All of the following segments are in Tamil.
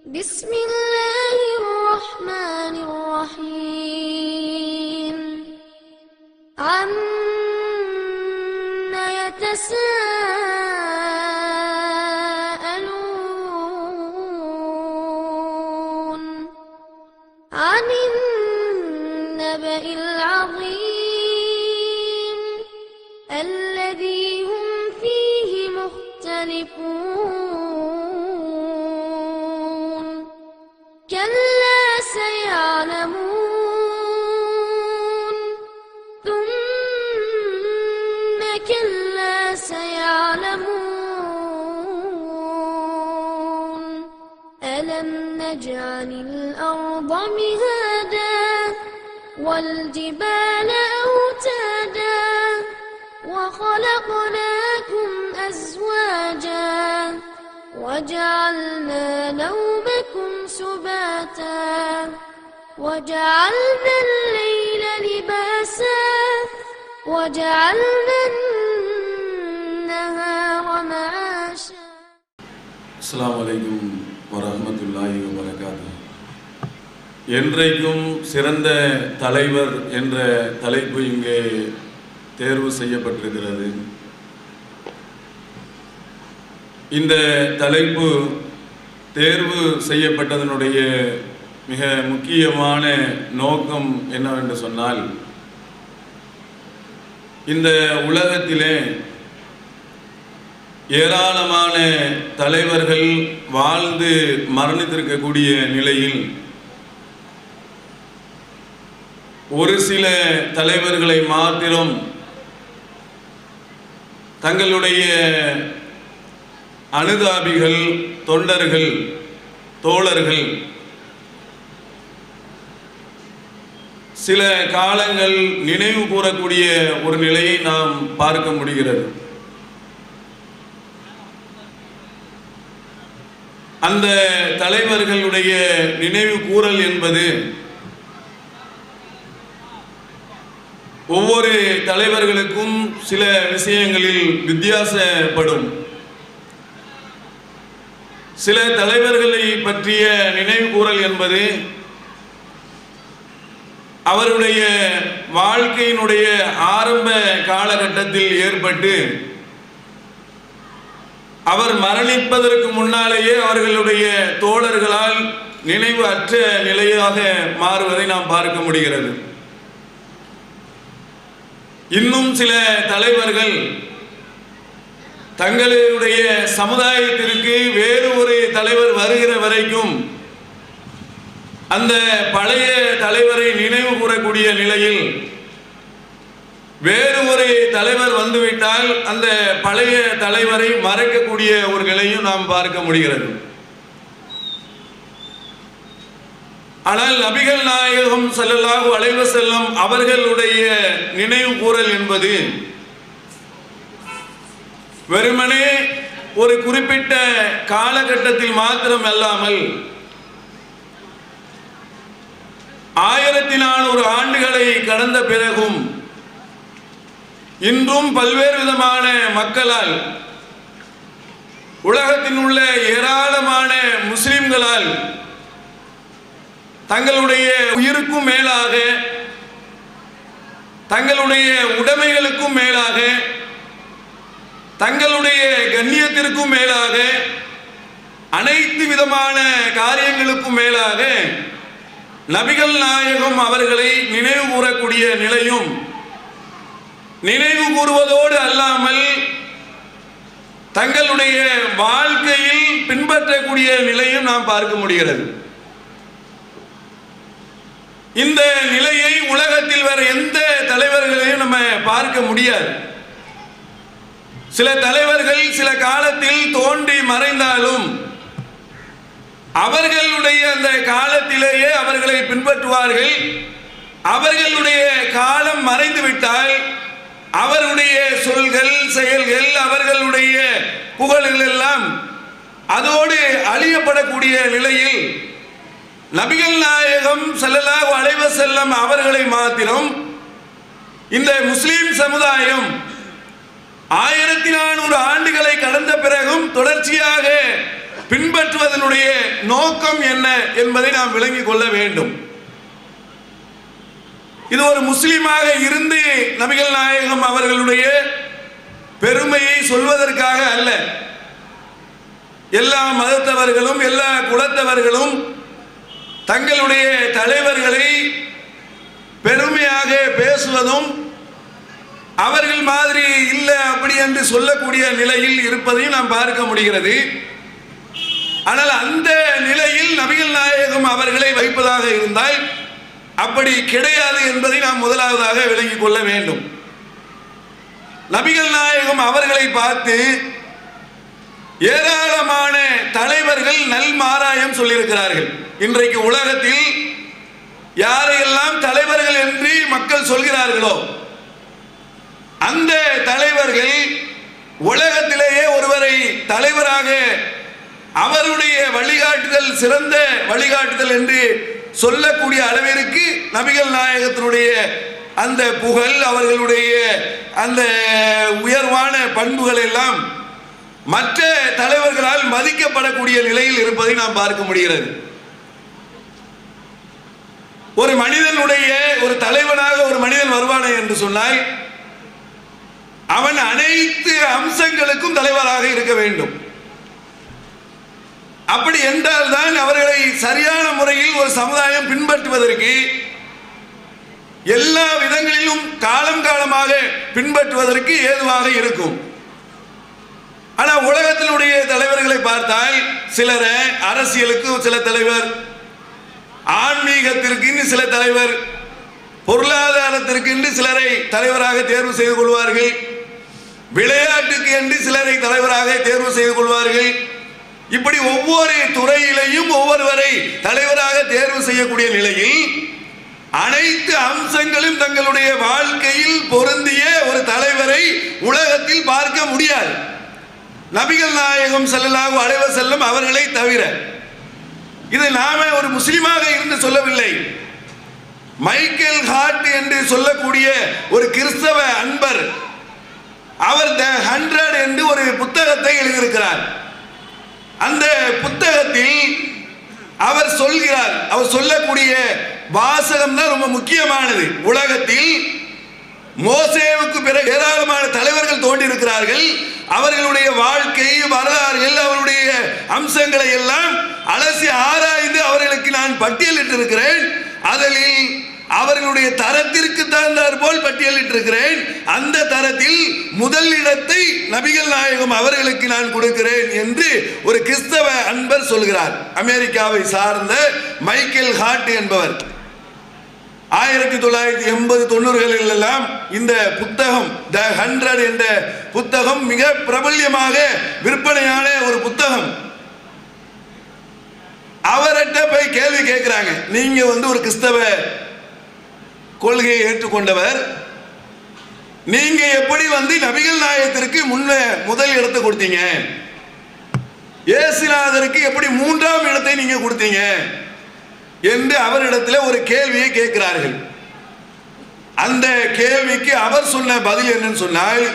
بسم الله الرحمن الرحيم عما يتساءلون عن النبأ العظيم الذي هم فيه مختلفون كلا سيعلمون ثم كلا سيعلمون ألم نجعل الأرض مهادا والجبال أوتادا وخلقناكم أزواجا وجعلنا نومكم سباتا وجعلنا الليل لباسا وجعلنا النهار معاشا. அஸ்ஸலாமு அலைக்கும் வரஹ்மத்துல்லாஹி வபரகாத்துஹு. என்றைக்கும் சிறந்த தலைவர் என்ற தலைப்பு இங்கே தேர்வு செய்யப்பட்டிருக்கிறது. இந்த தலைப்பு தேர்வு செய்யப்பட்டதனுடைய மிக முக்கியமான நோக்கம் என்னவென்று சொன்னால், இந்த உலகத்திலே ஏராளமான தலைவர்கள் வாழ்ந்து மரணித்திருக்கக்கூடிய நிலையில் ஒரு சில தலைவர்களை மாத்திரம் தங்களுடைய அனுதாபிகள், தொண்டர்கள், தோழர்கள் சில காலங்கள் நினைவு கூறக்கூடிய ஒரு நிலையை நாம் பார்க்க முடிகிறது. அந்த தலைவர்களுடைய நினைவு கூறல் என்பது ஒவ்வொரு தலைவர்களுக்கும் சில விஷயங்களில் வித்தியாசப்படும். சில தலைவர்களை பற்றிய நினைவு கூறல் என்பது அவருடைய வாழ்க்கையினுடைய ஆரம்ப காலகட்டத்தில் ஏற்பட்டு அவர் மரணிப்பதற்கு முன்னாலேயே அவர்களுடைய தோழர்களால் நினைவு அற்ற நிலையாக மாறுவதை நாம் பார்க்க முடிகிறது. இன்னும் சில தலைவர்கள் தங்களுடைய சமுதாயத்திற்கு வேறு ஒரு தலைவர் வருகிற வரைக்கும் அந்த பழைய தலைவரை நினைவு கூறக்கூடிய நிலையில் வேறு ஒரு தலைவர் வந்துவிட்டால் அந்த பழைய தலைவரை மறைக்கக்கூடிய ஒரு நிலையும் நாம் பார்க்க முடிகிறது. ஆனால் நபிகள் நாயகம் ஸல்லல்லாஹு அலைஹி வஸல்லம் அவர்களுடைய நினைவு கூறல் என்பது வெறுமனே ஒரு குறிப்பிட்ட காலகட்டத்தில் மாத்திரம் அல்லாமல் 1400 ஆண்டுகளை கடந்த பிறகும் இன்றும் பல்வேறு விதமான மக்களால், உலகத்தில் உள்ள ஏராளமான முஸ்லிம்களால் தங்களுடைய உயிருக்கும் மேலாக, தங்களுடைய உடைமைகளுக்கும் மேலாக, தங்களுடைய கண்ணியத்திற்கும் மேலாக, அனைத்து விதமான காரியங்களுக்கும் மேலாக நபிகள் நாயகம் அவர்களை நினைவு கூறக்கூடிய நிலையும், நினைவு கூறுவதோடு அல்லாமல் தங்களுடைய வாழ்க்கையில் பின்பற்றக்கூடிய நிலையும் நாம் பார்க்க முடிகிறது. இந்த நிலையை உலகத்தில் வேற எந்த தலைவர்களையும் நம்ம பார்க்க முடியாது. சில தலைவர்கள் சில காலத்தில் தோன்றி மறைந்தாலும் அவர்களுடைய அந்த காலத்திலேயே அவர்களை பின்பற்றுவார்கள். அவர்களுடைய காலம் மறைந்து விட்டால் அவருடைய சொல்கள், செயல்கள், அவர்களுடைய புகழ்கள் எல்லாம் அதோடு அழியப்படக்கூடிய நிலையில் நபிகள் நாயகம் ஸல்லல்லாஹு அலைஹி வஸல்லம் அவர்களை மாத்திரம் இந்த முஸ்லிம் சமுதாயம் 1400 ஆண்டுகளை கடந்த பிறகும் தொடர்ச்சியாக பின்பற்றுவதனுடைய நோக்கம் என்ன என்பதை நாம் விளங்கிக் கொள்ள வேண்டும். இது ஒரு முஸ்லிமாக இருந்து நபிகள் நாயகம் அவர்களுடைய பெருமையை சொல்வதற்காக அல்ல. எல்லா மதத்தவர்களும் எல்லா குலத்தவர்களும் தங்களுடைய தலைவர்களை பெருமையாக பேசுவதும் அவர்கள் மாதிரி இல்லை அப்படி என்று சொல்லக்கூடிய நிலையில் இருப்பதையும் நாம் பார்க்க முடிகிறது. ஆனால் அந்த நிலையில் நபிகள் நாயகம் அவர்களை வைப்பதாக இருந்தால் அப்படி கிடையாது என்பதை நாம் முதலாவதாக விளங்கிக் கொள்ள வேண்டும். நபிகள் நாயகம் அவர்களை பார்த்து ஏராளமான தலைவர்கள் நல்மாராயம் சொல்லியிருக்கிறார்கள். இன்றைக்கு உலகத்தில் யாரையெல்லாம் தலைவர்கள் என்று மக்கள் சொல்கிறார்களோ அந்த தலைவர்கள் உலகத்திலேயே ஒருவரை தலைவராக அவருடைய வழிகாட்டுதல் சிறந்த வழிகாட்டுதல் என்று சொல்லக்கூடிய அளவிற்கு நபிகள் நாயகத்தினுடைய அந்த புகழ், அவர்களுடைய அந்த உயர்வான பண்புகள் எல்லாம் மற்ற தலைவர்களால் மதிக்கப்படக்கூடிய நிலையில் இருப்பதை நாம் பார்க்க முடிகிறது. ஒரு மனிதனுடைய ஒரு தலைவனாக ஒரு மனிதன் வருவானே என்று சொன்னால் அவன் அனைத்து அம்சங்களுக்கும் தலைவராக இருக்க வேண்டும். அப்படி என்றால் தான் அவர்களை சரியான முறையில் ஒரு சமுதாயம் பின்பற்றுவதற்கு எல்லா விதங்களிலும் காலம் காலமாக பின்பற்றுவதற்கு ஏதுவாக இருக்கும். ஆனால் உலகத்தினுடைய தலைவர்களை பார்த்தால் சிலரை அரசியலுக்கு சில தலைவர், ஆன்மீகத்திற்கு சில தலைவர், பொருளாதாரத்திற்கு என்று சிலரை தலைவராக தேர்வு செய்து கொள்வார்கள், விளையாட்டுக்கு என்று சிலரை தலைவராக தேர்வு செய்து கொள்வார்கள். இப்படி ஒவ்வொரு துறையிலையும் ஒவ்வொருவரை தலைவராக தேர்வு செய்யக்கூடிய நிலையில் அனைத்து அம்சங்களும் தங்களுடைய வாழ்க்கையில் பொருந்திய ஒரு தலைவரை உலகத்தில் பார்க்க முடியாது. நபிகள் நாயகம் ஸல்லல்லாஹு அலைஹி வஸல்லம் அவர்களை தவிர. இது நாம ஒரு முஸ்லிமாக இருந்து சொல்லவில்லை. மைக்கேல் ஹார்ட் என்று சொல்லக்கூடிய ஒரு கிறிஸ்தவ அன்பர், அவர் தி 100 என்று ஒரு புத்தகத்தை எழுதியிருக்கிறார். அந்த புத்தகத்தில் அவர் சொல்கிறார், அவர் சொல்லக்கூடிய வாசகம் தான் ரொம்ப முக்கியமானது. உலகத்தில் மோசேவுக்கு பிறகு ஏராளமான தலைவர்கள் தோன்றியிருக்கிறார்கள். அவர்களுடைய வாழ்க்கை வரலாறுகள், அவருடைய அம்சங்களை எல்லாம் அலசி ஆராய்ந்து அவர்களுக்கு நான் பட்டியலிட்டிருக்கிறேன். அதில் அவர்களுடைய தரத்திற்கு தகுந்தாற் போல் பட்டியலிட்டிருக்கிறேன். அந்த தரத்தில் முதல் இடத்தை நபிகள் நாயகம் அவர்களுக்கு நான் கொடுக்கிறேன் என்று ஒரு கிறிஸ்தவ அன்பர் சொல்கிறார். அமெரிக்காவை சார்ந்த மைக்கேல் ஹார்ட் என்பவர் 1980-90களில் எல்லாம் இந்த புத்தகம் தி 100 என்ற புத்தகம் மிக பிரபல்யமாக விற்பனையான ஒரு புத்தகம். அவர்கிட்ட போய் கேள்வி கேட்கிறாங்க, நீங்க ஒரு கிறிஸ்தவ கொள்கையை ஏற்றுக்கொண்டவர், நீங்க எப்படி நபிகள் நாயகத்திற்கு முதல் இடத்தை கொடுத்தீங்க, இயேசுநாதருக்கு எப்படி 3ஆம் இடத்தை நீங்க கொடுத்தீங்க என்று அவரிடத்தில் ஒரு கேள்வியை கேட்கிறார்கள். அந்த கேள்விக்கு அவர் சொன்ன பதில் என்னன்னு சொன்னால்,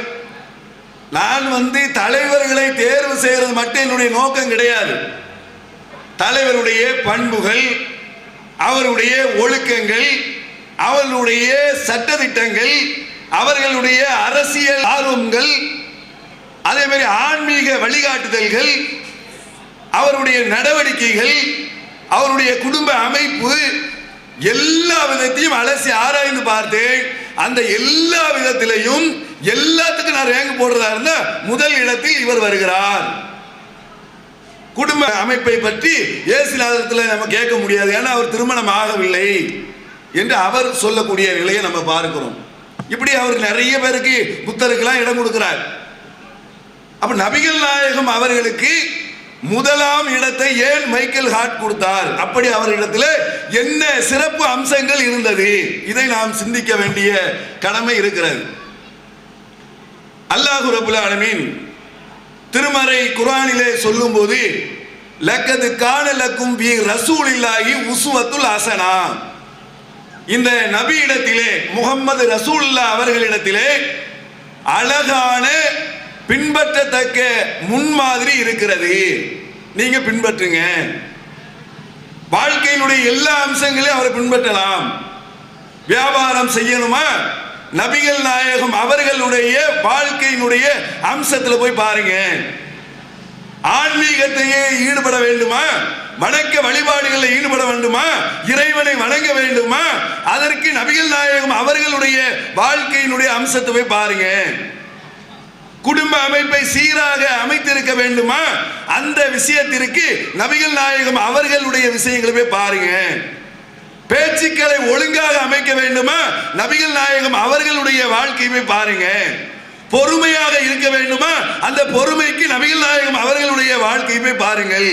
நான் தலைவர்களை தேர்வு செய்யறது மட்டும் என்னுடைய நோக்கம் கிடையாது. தலைவருடைய பண்புகள், அவருடைய ஒழுக்கங்கள், அவர்களுடைய சட்டதிட்டங்கள், அவர்களுடைய அரசியல் ஆர்வங்கள், அதே மாதிரி ஆன்மீக வழிகாட்டுதல்கள், அவருடைய நடவடிக்கைகள், அவருடைய குடும்ப அமைப்பு, எல்லா விதத்தையும் அலசி ஆராய்ந்து பார்த்தேன். அந்த எல்லா விதத்திலையும் எல்லாத்துக்கும் நான் ரேங்க் போடுறதா இருந்தா முதல் இடத்தில் இவர் வருகிறார். குடும்ப அமைப்பை பற்றி இயேசுநாதத்தில் நம்ம கேட்க முடியாது, ஏன்னா அவர் திருமணம் ஆகவில்லை என்று அவர் சொல்லக்கூடிய நிலையை நம்ம பார்க்கிறோம். இப்படி அவர் நிறைய பேருக்கு புத்தருக்கெல்லாம் இடம் கொடுக்கிறார். அப்ப நபிகள் நாயகம் அவர்களுக்கு முதலாம் இடத்தை ஏன் மைக்கேல் ஹார்ட் கொடுத்தார்? அப்படி அவரிடத்தில் என்ன சிறப்பு அம்சங்கள் இருந்தது? இதை நாம் சிந்திக்க வேண்டிய கடமை இருக்கிறது. அல்லாஹ் ரப்பல் ஆலமீன் திருமறை குர்ஆனிலே சொல்லும்போது, லக்கத் கான லக்கும் ஃபீ ரசூலில்லாஹி உஸ்வத்துல் ஹஸனா, இந்த நபி இடத்திலே முகம்மது ரசூலுல்லாஹ் அவர்களிடத்திலே அழகான பின்பற்றத்தக்க முன்மாதிரி இருக்கிறது. நீங்க பின்பற்றுங்க. வாழ்க்கையினுடைய எல்லா அம்சங்களையும் அவரை பின்பற்றலாம். வியாபாரம் செய்யணுமா, நபிகள் நாயகம் அவர்களுடைய வாழ்க்கையினுடைய அம்சத்தில் போய் பாருங்க. ஆன்மீகத்தையே ஈடுபட வேண்டுமா, வணக்க வழிபாடுகளில் ஈடுபட வேண்டுமா, இறைவனை வணங்க வேண்டுமா, அதற்கு நபிகள் நாயகம் அவர்களுடைய வாழ்க்கையினுடைய அம்சத்தை போய் பாருங்க. குடும்ப அமைப்பை சீராக அமைத்திருக்க வேண்டுமா, அந்த விஷயத்திற்கு நபிகள் நாயகம் அவர்களுடைய விஷயங்களை போய் பாருங்க. பேச்சுக்களை ஒழுங்காக அமைக்க வேண்டுமா, நபிகள் நாயகம் அவர்களுடைய வாழ்க்கையை பாருங்க. பொறுமையாக இருக்க வேண்டுமா, அந்த பொறுமைக்கு நபிகள் நாயகம் அவர்களுடைய வாழ்க்கையை பாருங்கள்.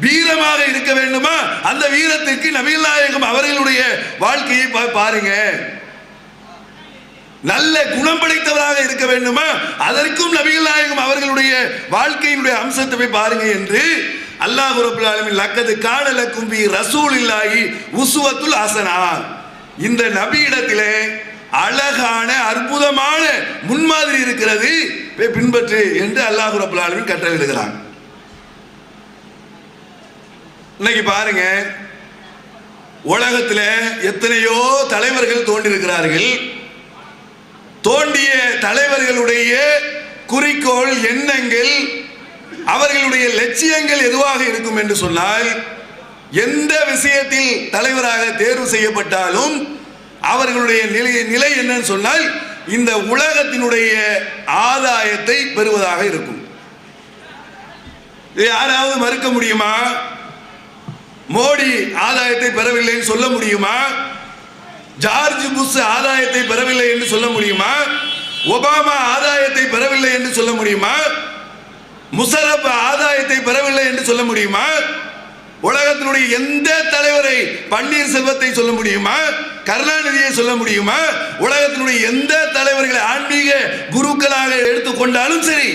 வீரமாக இருக்க வேண்டுமா, அந்த வீரத்திற்கு நபிகள் நாயகம் அவர்களுடைய வாழ்க்கையை பாருங்க. நல்ல குணம் படைத்தவராக இருக்க வேண்டுமா, அதற்கும் நபிகள் நாயகம் அவர்களுடைய வாழ்க்கையினுடைய அம்சத்தை போய் பாருங்க என்று அல்லாஹ் ரப்பல் ஆலமீன் லக்கது கான லக்கும் ஃபீ ரசூலில்லாஹி உஸ்வத்துல் ஹஸனா, இந்த நபியிடத்திலே அழகான அற்புதமான முன்மாதிரி இருக்கிறது, பின்பற்று என்று அல்லாஹ் ரப்பல் ஆலமீன் கட்டளையிடுகிறான். இன்னைக்கு பாருங்க, உலகத்தில் எத்தனையோ தலைவர்கள் தோன்றியிருக்கிறார்கள். தோண்டிய தலைவர்களுடைய குறிக்கோள், எண்ணங்கள், அவர்களுடைய லட்சியங்கள் எதுவாக இருக்கும் என்று சொன்னால், எந்த விஷயத்தில் தலைவராக தேர்வு செய்யப்பட்டாலும் அவர்களுடைய நிலை என்னன்னு சொன்னால், இந்த உலகத்தினுடைய ஆதாயத்தை பெறுவதாக இருக்கும். யாராவது மறுக்க முடியுமா? மோடி ஆதாயத்தை பெறவில்லைன்னு சொல்ல முடியுமா? ஜார்ஜ் புஷ் ஆதாயத்தை பெறவில்லை என்று சொல்ல முடியுமா? ஒபாமா ஆதாயத்தை பெறவில்லை என்று சொல்ல முடியுமா? முஷரப் ஆதாயத்தை பெறவில்லை என்று சொல்ல முடியுமா? உலகத்தினுடைய எந்த தலைவரை, பன்னீர் செல்வத்தை சொல்ல முடியுமா? கருணாநிதியை சொல்ல முடியுமா? உலகத்தினுடைய எந்த தலைவர்களை ஆன்மீக குருக்களாக எடுத்துக்கொண்டாலும் சரி,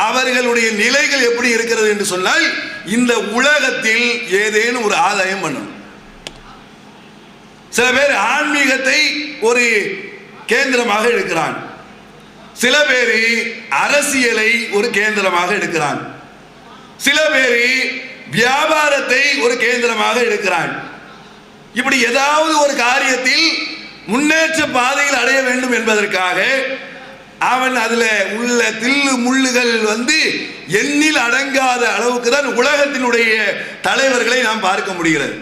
அவர்களுடைய நிலைகள் எப்படி இருக்கிறது என்று சொன்னால், இந்த உலகத்தில் ஏதேனும் ஒரு ஆதாயம் பண்ணும். சில பேர் ஆன்மீகத்தை ஒரு கேந்திரமாக எடுக்கிறான், சில பேர் அரசியலை ஒரு கேந்திரமாக எடுக்கிறான், சில பேர் வியாபாரத்தை ஒரு கேந்திரமாக எடுக்கிறான். இப்படி ஏதாவது ஒரு காரியத்தில் முன்னேற்ற பாதையில் அடைய வேண்டும் என்பதற்காக அவன் அதுல உள்ள தில்லு முள்ளுகள் எண்ணில் அடங்காத அளவுக்கு தான் உலகத்தினுடைய தலைவர்களை நாம் பார்க்க முடிகிறது.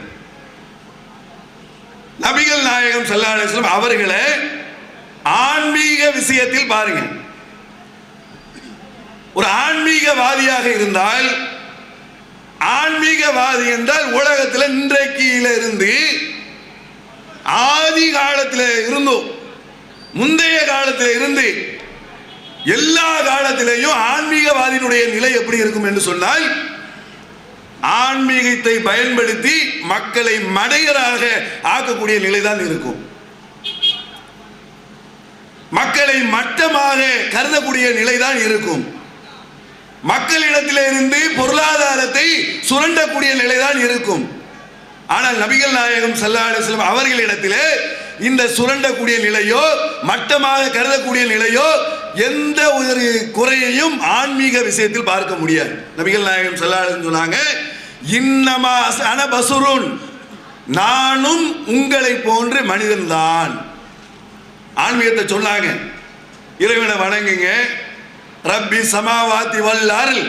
நபிகள் நாயகம் ஸல்லல்லாஹு அலைஹி வஸல்லம் அவர்களை ஆன்மீக விஷயத்தில் பாருங்க. ஒரு ஆன்மீகவாதியாக இருந்தால், ஆன்மீகவாதி என்றால் உலகத்தில் இன்றைக்கில இருந்து ஆதி காலத்தில் இருந்தோம், முந்தைய காலத்தில் இருந்து எல்லா காலத்திலேயும் ஆன்மீகவாதியினுடைய நிலை எப்படி இருக்கும் என்று சொன்னால், ஆன்மீகத்தை பயன்படுத்தி மக்களை மடையராக ஆக்கக்கூடிய நிலைதான் இருக்கும். மக்களை மட்டமாக கருதக்கூடிய நிலைதான் இருக்கும். மக்களிடத்திலிருந்து பொருளாதாரத்தை சுரண்டக்கூடிய நிலைதான் இருக்கும். ஆனால் நபிகள் நாயகம் ஸல்லல்லாஹு அலைஹி வஸல்லம் அவர்களிடத்திலே இந்த சுரண்டக்கூடிய நிலையோ, மட்டமாக கருதக்கூடிய நிலையோ, எந்த ஒரு குறையையும் ஆன்மீக விஷயத்தில் பார்க்க முடியாது. நபிகள் நாயகம் ஸல்லல்லாஹு அலைஹி வஸல்லம் சொன்னாங்க, இன்னமா அன பசுருன், நானும் உங்களை போன்ற மனிதன்தான். ஆன்மீகத்தை சொன்னாங்க. இறைவனை வணங்குங்க, ரப்பி சமாவாத்தி வல் அருள்,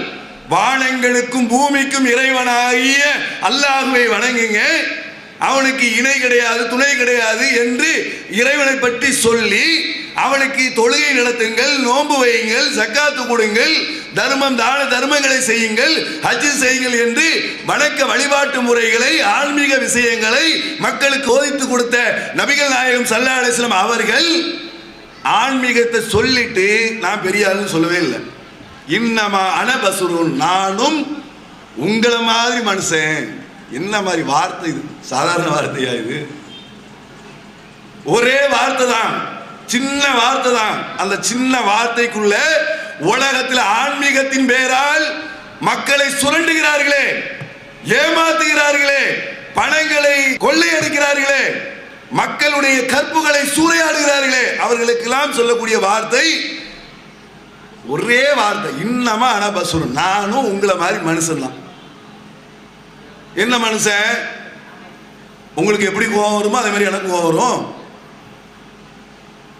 வானங்களுக்கும் பூமிக்கும் இறைவனாகிய அல்லாஹுவை வணங்குங்க, அவனுக்கு இணை கிடையாது, துணை கிடையாது என்று இறைவனை பற்றி சொல்லி, அவனுக்கு தொழுகை நடத்துங்கள், நோன்பு வையுங்கள், ஜக்காத்து கொடுங்கள், தர்மம் தான தர்மங்களை செய்யுங்கள், ஹஜ் செய்யுங்கள் என்று வணக்க வழிபாட்டு முறைகளை, ஆன்மீக விஷயங்களை மக்களுக்கு போதித்து கொடுத்த நபிகள் நாயகம் ஸல்லல்லாஹு அலைஹி வஸல்லம் அவர்கள் ஆன்மீகத்தை சொல்லிட்டு நான் பெரிய ஆளுன்னு சொல்லவே இல்லை. இன்னமா அனபசுருன், நானும் உங்களை மாதிரி மனுஷன். என்ன மாதிரி வார்த்தை இது? சாதாரண வார்த்தையா இது? ஒரே வார்த்தை தான், சின்ன வார்த்தை தான். அந்த சின்ன வார்த்தைக்குள்ள உலகத்தில் ஆன்மீகத்தின் பேரால் மக்களை சுரண்டுகிறார்களே, ஏமாத்துகிறார்களே, பணங்களை கொள்ளையடிக்கிறார்களே, மக்களுடைய கற்புகளை சூறையாடுகிறார்களே, அவர்களுக்கெல்லாம் சொல்லக்கூடிய வார்த்தை ஒரே வார்த்தை, இன்னமா அனபசுரு, நானும் உங்களை மாதிரி மனுஷன் தான். என்ன மனுஷன், உங்களுக்கு எப்படி கோபம் வருமோ அதே மாதிரி எனக்கு கோபம் வரும்.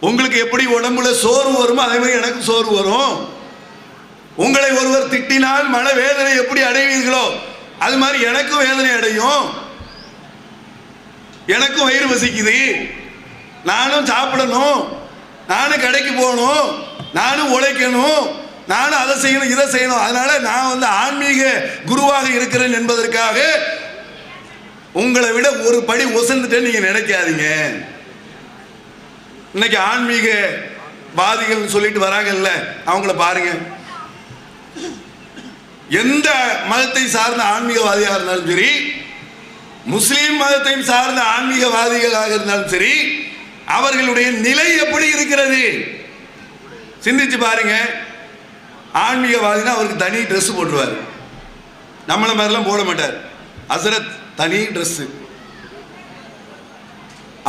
உங்களுக்கு எப்படி உடம்புல சோர்வு வருமோ அதே மாதிரி எனக்கு சோர்வு வரும். உங்களை ஒருவர் திட்டினால் மன வேதனை எப்படி அடைவீர்களோ அது மாதிரி எனக்கும் வேதனை அடையும். எனக்கும் வயிறு வசிக்குது, நானும் சாப்பிடணும், நானும் கடைக்கு போகணும், நானும் உழைக்கணும், நானும் அதை செய்யணும் இதை செய்யணும். அதனால நான் ஆன்மீக குருவாக இருக்கிறேன் என்பதற்காக உங்களை விட ஒரு படி உசந்துட்டேன்னு நீங்க நினைக்காதீங்க. இன்னைக்கு ஆன்மீக வாதிகள் சொல்லிட்டு வராங்கல்ல, அவங்கள பாருங்க. எந்த மதத்தை சார்ந்த ஆன்மீகவாதியாக இருந்தாலும் சரி, முஸ்லீம் மதத்தை சார்ந்த ஆன்மீகவாதிகளாக இருந்தாலும் சரி, அவர்களுடைய நிலை எப்படி இருக்கிறது சிந்திச்சு பாருங்க. ஆன்மீகவாதினா அவருக்கு தனி ட்ரெஸ் போட்டுருவார், நம்மள மாதிரிலாம் போட மாட்டார். ஹசரத் தனி ட்ரெஸ்,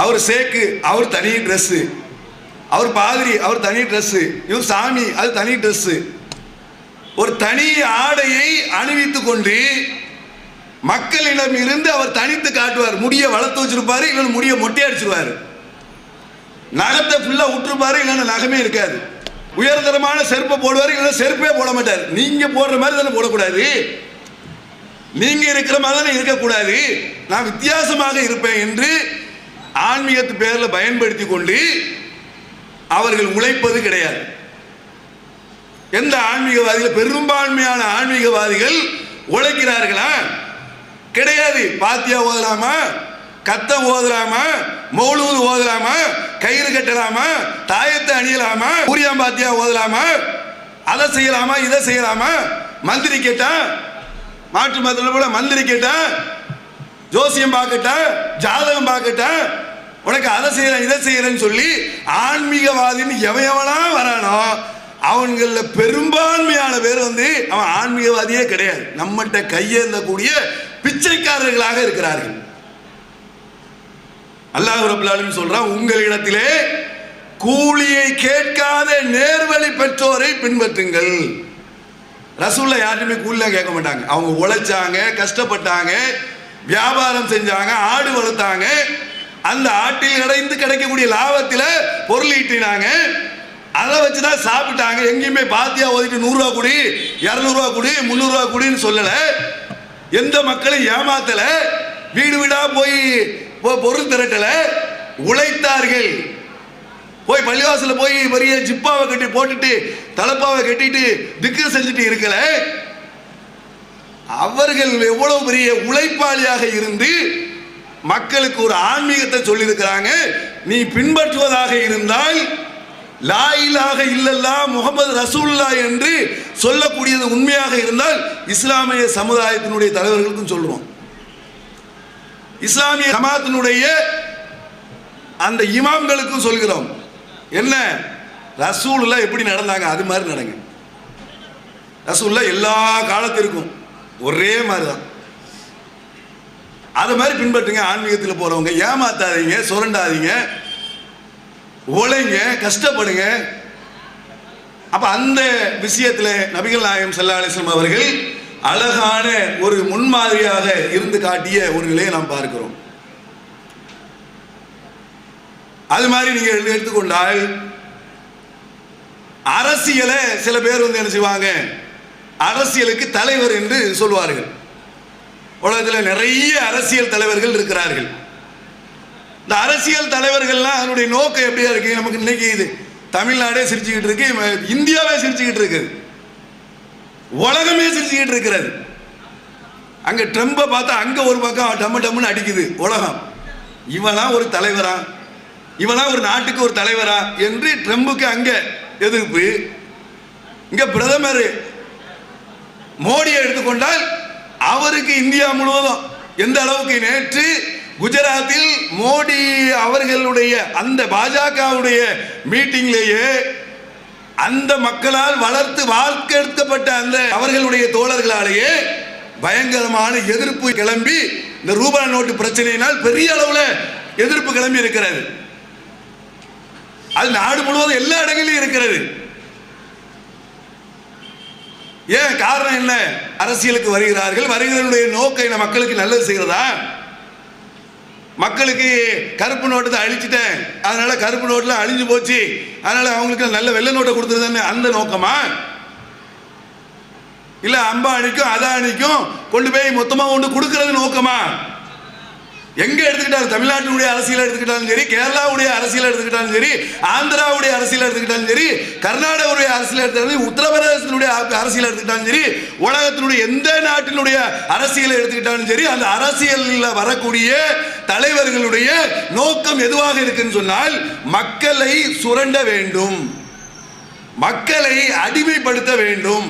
அவர் சேக்கு அவர் தனி ட்ரெஸ், அவர் பாதிரி அவர் தனி ட்ரெஸ், இவர் சாமி அது தனி ட்ரெஸ். ஒரு தனி ஆடையை அணிவித்துக் கொண்டு மக்களிடம் இருந்து அவர் தனித்து காட்டுவார். முடிய வளர்த்து வச்சிருப்பாரு, இல்லைன்னு முடிய மொட்டை அடிச்சிருவாரு. நகத்தை ஃபுல்லா விட்டுருப்பாரு, இல்லைன்னா நகமே இருக்காது. உயர்தரமான செருப்பை போடுவார், இல்லைன்னா செருப்பே போட மாட்டார். நீங்க போடுற மாதிரி தானே போடக்கூடாது, நீங்க இருக்கிற மாதிரி தானே இருக்கக்கூடாது, நான் வித்தியாசமாக இருப்பேன் என்று ஆன்மீகத்து பேரில் பயன்படுத்தி கொண்டு அவர்கள் உழைப்பது கிடையாது. எந்த ஆன்மீகவாதிகள், பெரும்பான்மையான ஆன்மீகவாதிகள் உழைக்கிறார்களா? கிடையாது. பாத்தியா ஓதலாமா, கத்த ஓதலாமா, மௌலூது ஓதலாமா, கயிறு கட்டலாமா, தாயத்தை அணியலாமா, ஊரியாம் பாத்தியா ஓதலாமா, அதை செய்யலாமா இதை செய்யலாமா, மந்திரி கேட்டா, மாற்று மதத்தில் கூட மந்திரி கேட்டா, ஜோசியம் பார்க்கட்டா, ஜாதகம் பார்க்கட்டா, உனக்கு அதை செய்யறேன் இதை செய்யறேன்னு சொல்லி ஆன்மீகவாதின்னு எவனா வரானோ அவங்கள பெரும்பான்மையான பேர் அவன் ஆன்மீகவாதியே கிடையாது. நம்மகிட்ட கையேந்தக்கூடிய பிச்சைக்காரர்களாக இருக்கிறார்கள். அல்லாஹ் ரப்பல் ஆலமீன் சொல்றான், உங்களிடத்திலே கூலியை கேட்காத நேர்வழி பெற்றோரை பின்பற்றுங்கள். ரசூலுல்லாஹ் யாருமே கூலிலாம் கேட்க மாட்டாங்க. அவங்க உழைச்சாங்க, கஷ்டப்பட்டாங்க, வியாபாரம் செஞ்சாங்க, ஆடு வளர்த்தாங்க, அந்த ஆட்டில் கிடைந்து கிடைக்கக்கூடிய லாபத்தில் பொருள் ஈட்டினாங்க, அதை வச்சுதான் சாப்பிட்டாங்க. எங்கேயுமே பாத்தியா ஓதிட்டு 100 ரூபா குடி, 200 ரூபா குடி, 300 ரூபா குடின்னு சொல்லல. எந்த மக்களையும் ஏமாத்தல, வீடு வீடா போய் பொருள் திரட்டல, உழைத்தார்கள். போய் பள்ளிவாசல போய் பெரிய ஜிப்பாவை கட்டி போட்டுட்டு தலப்பாவை கட்டிட்டு திக்கு செஞ்சுட்டு இருக்கல. அவர்கள் எவ்வளவு பெரிய உழைப்பாளியாக இருந்து மக்களுக்கு ஒரு ஆன்மீகத்தை சொல்லி இருக்கிறாங்க. நீ பின்பற்றுவதாக இருந்தால் லா இலாஹ இல்லல்லாஹ் முஹம்மது ரசூலுல்லாஹ் என்று சொல்லக்கூடியது உண்மையாக இருந்தால் இஸ்லாமிய சமுதாயத்தினுடைய தலைவர்களுக்கும் சொல்றோம், இஸ்லாமிய ஜமாத்தினுடைய அந்த இமாம்களுக்கும் சொல்கிறோம். என்ன, ரசூலுல்லாஹ் எப்படி நடந்தாங்க அது மாதிரி நடங்க. ரசூலுல்லாஹ் எல்லா காலத்திற்கும் ஒரே மாதிரி தான், அது மாதிரி பின்பற்றுங்க. ஆன்மீகத்தில் போறவங்க ஏமாத்தாதீங்க, சுரண்டாதீங்க, உழைங்க, கஷ்டப்படுங்க. அப்ப அந்த விஷயத்தில் நபிகள் நாயகம் ஸல்லல்லாஹு அலைஹி வஸல்லம் அவர்கள் அழகான ஒரு முன்மாதிரியாக இருந்து காட்டிய ஒரு நிலையை நாம் பார்க்கிறோம். அது மாதிரி நீங்க எடுத்துக்கொண்டால் அரசியலை சில பேர் என்ன செய்வாங்க, அரசியலுக்கு தலைவர் என்று சொல்வார்கள். உலகத்தில் நிறைய அரசியல் தலைவர்கள் இருக்கிறார்கள். இந்த அரசியல் தலைவர்கள்லாம் அதனுடைய நோக்கம் எப்படியா இருக்கு? நமக்கு இன்னைக்கு இது தமிழ்நாடே சிரிச்சுக்கிட்டு இருக்கு, இந்தியாவே சிரிச்சுக்கிட்டு இருக்கு, உலகமே சிரிச்சுக்கிட்டு இருக்கிறது. அங்க ட்ரம்பை பார்த்தா அங்க ஒரு பக்கம் டம்மு டம்முன்னு அடிக்குது உலகம். இவனா ஒரு தலைவரா, இவனா ஒரு நாட்டுக்கு ஒரு தலைவரா என்று ட்ரம்புக்கு அங்க எதிர்ப்பு. இங்க பிரதமர் மோடியை எடுத்துக்கொண்டால் அவருக்கு இந்தியா முழுவதும் எந்த அளவுக்கு, நேற்று குஜராத்தில் மோடி அவர்களுடைய அந்த பாஜகவுடைய மீட்டிங்லேயே அந்த மக்களால் வளர்த்து வாக்கெடுக்கப்பட்ட அந்த அவர்களுடைய தோழர்களாலேயே பயங்கரமான எதிர்ப்பு கிளம்பி இந்த ரூபாய் நோட்டு பிரச்சனையினால் பெரிய அளவில் எதிர்ப்பு கிளம்பி இருக்கிறது. அது நாடு முழுவதும் எல்லா இடங்களிலும் இருக்கிறது. ஏன் காரணம் என்ன? அரசியலுக்கு வருகிறார்கள். வருகிறவருடைய நோக்கம் என்ன? மக்களுக்கு நல்லது செய்கிறதா? மக்களுக்கு கருப்பு நோட்டை அழிச்சிட்டேன், அதனால கருப்பு நோட்டில் அழிஞ்சு போச்சு, அதனால அவங்களுக்கு நல்ல வெள்ளை நோட்டை கொடுத்துருதானே, அந்த நோக்கமா? இல்ல அம்பானிக்கும் அதானிக்கும் கொண்டு போய் மொத்தமாக கொண்டு கொடுக்கறது நோக்கமா? எங்க எடுத்துக்கிட்டாலும், தமிழ்நாட்டினுடைய அரசியல் எடுத்துக்கிட்டாலும் சரி, கேரளாவுடைய அரசியல் எடுத்துக்கிட்டாலும் சரி, ஆந்திராவுடைய அரசியல் எடுத்துக்கிட்டாலும் சரி, கர்நாடகாவுடைய அரசியல் எடுத்துக்கிட்டாலும், உத்தரப்பிரதேசத்தினுடைய அரசியல் எடுத்துக்கிட்டாலும் சரி, உலகத்தினுடைய எந்த நாட்டினுடைய அரசியலை எடுத்துக்கிட்டாலும் சரி, அந்த அரசியலில் வரக்கூடிய தலைவர்களுடைய நோக்கம் எதுவாக இருக்குன்னு சொன்னால், மக்களை சுரண்ட வேண்டும், மக்களை அடிமைப்படுத்த வேண்டும்,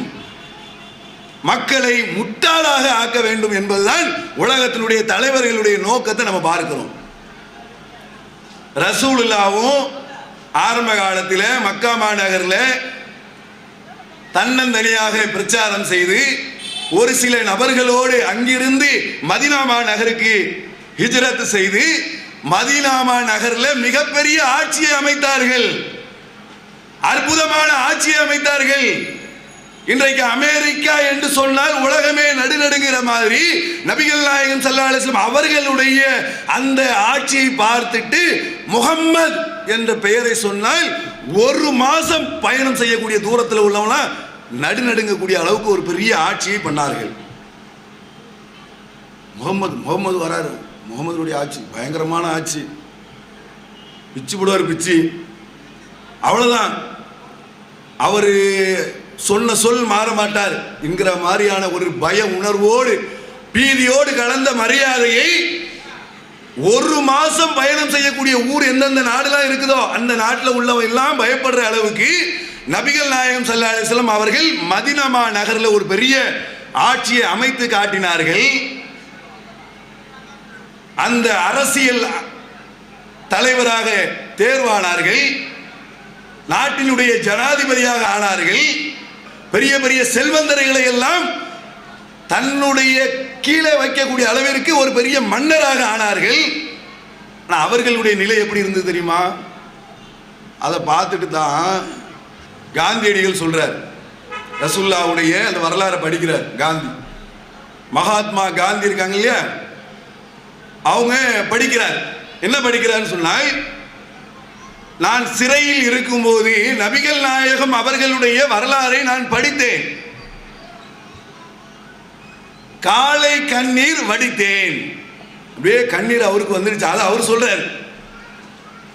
மக்களை முட்டாளாக ஆக்க வேண்டும் என்பதுதான் உலகத்தினுடைய தலைவர்களுடைய நோக்கத்தை நம்ம பார்க்கிறோம். ரசூலுல்லாவும் ஆரம்ப காலத்தில் மக்கா மாநகரில் தன்னந்தனியாக பிரச்சாரம் செய்து ஒரு சில நபர்களோடு அங்கிருந்து மதீனா நகருக்கு ஹிஜ்ரத் செய்து மதீனா நகரில் மிகப்பெரிய ஆட்சியை அமைத்தார்கள், அற்புதமான ஆட்சியை அமைத்தார்கள். இன்றைக்கு அமெரிக்கா என்று சொன்னால் உலகமே நடுநடுங்கிற மாதிரி நபிகள் நாயகம் ஸல்லல்லாஹு அலைஹி வஸல்லம் அவர்களுடைய அந்த ஆட்சியை பார்த்துட்டு முஹம்மது என்ற பெயரை சொன்னால் ஒரு மாசம் பயணம் செய்யக்கூடிய தூரத்தில் உள்ளவனா நடுநடுங்கக்கூடிய அளவுக்கு ஒரு பெரிய ஆட்சியை பண்ணார்கள். முகம்மது வராரு, முகம்மதுடைய ஆட்சி பயங்கரமான ஆட்சி, பிச்சு போடுவார் பிச்சு, அவ்வளவுதான். அவரு சொன்ன சொல் மாற மாட்டார் என்கிற மாதிரியான ஒரு பய உணர்வோடு பீதியோடு கலந்த மரியாதையை ஒரு மாசம் பயணம் செய்யக்கூடிய ஊர் எந்தெந்த நாடுலாம் இருக்குதோ அந்த நாட்டில் உள்ளவங்க எல்லாம் பயப்படுற அளவுக்கு நபிகள் நாயகம் ஸல்லல்லாஹு அலைஹி வஸல்லம் அவர்கள் மதீனா நகரில் ஒரு பெரிய ஆட்சியை அமைத்து காட்டினார்கள். அந்த அரசியல் தலைவராக தேர்வானார்கள், நாட்டினுடைய ஜனாதிபதியாக ஆனார்கள், பெரிய பெரிய செல்வந்தர்களை எல்லாம் தன்னுடைய கீழே வைக்கக்கூடிய அளவிற்கு ஒரு பெரிய மன்னராக ஆனார்கள். ஆனால் அவர்களுடைய நிலை எப்படி இருந்தது தெரியுமா? அதை பார்த்துட்டு தான் காந்தியடிகள் சொல்றார், ரசூலுல்லாஹ்வுடைய அந்த வரலாறை படிக்கிறார். காந்தி, மகாத்மா காந்தி இருக்காங்க இல்லையா, அவங்க படிக்கிறார். என்ன படிக்கிறான்னு சொன்னால், நான் சிறையில் இருக்கும்போது நபிகள் நாயகம் அவர்களுடைய வரலாறை நான் படித்தேன், காலை கண்ணீர் வடித்தேன். அப்படியே கண்ணீர் அவருக்கு வந்துருச்சு. அதை அவர் சொல்றார்.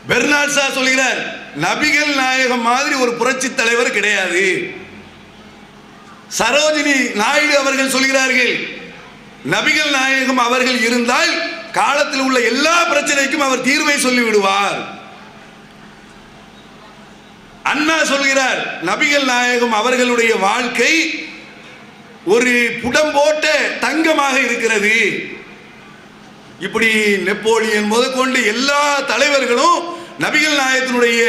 பெர்னார்ட் ஷா சொல்கிறார், நபிகள் நாயகம் மாதிரி ஒரு புரட்சி தலைவர் கிடையாது. சரோஜினி நாயுடு அவர்கள் சொல்கிறார்கள், நபிகள் நாயகம் அவர்கள் இருந்தால் காலத்தில் உள்ள எல்லா பிரச்சனைக்கும் அவர் தீர்வை சொல்லிவிடுவார். அண்ணா சொல்கிறார், நபிகள் நாயகம் அவர்களுடைய வாழ்க்கை ஒரு புடம் போட்ட தங்கமாக இருக்கிறது. இப்படி நெப்போலியன் முதற்கொண்டு எல்லா தலைவர்களும் நபிகள் நாயகத்தினுடைய,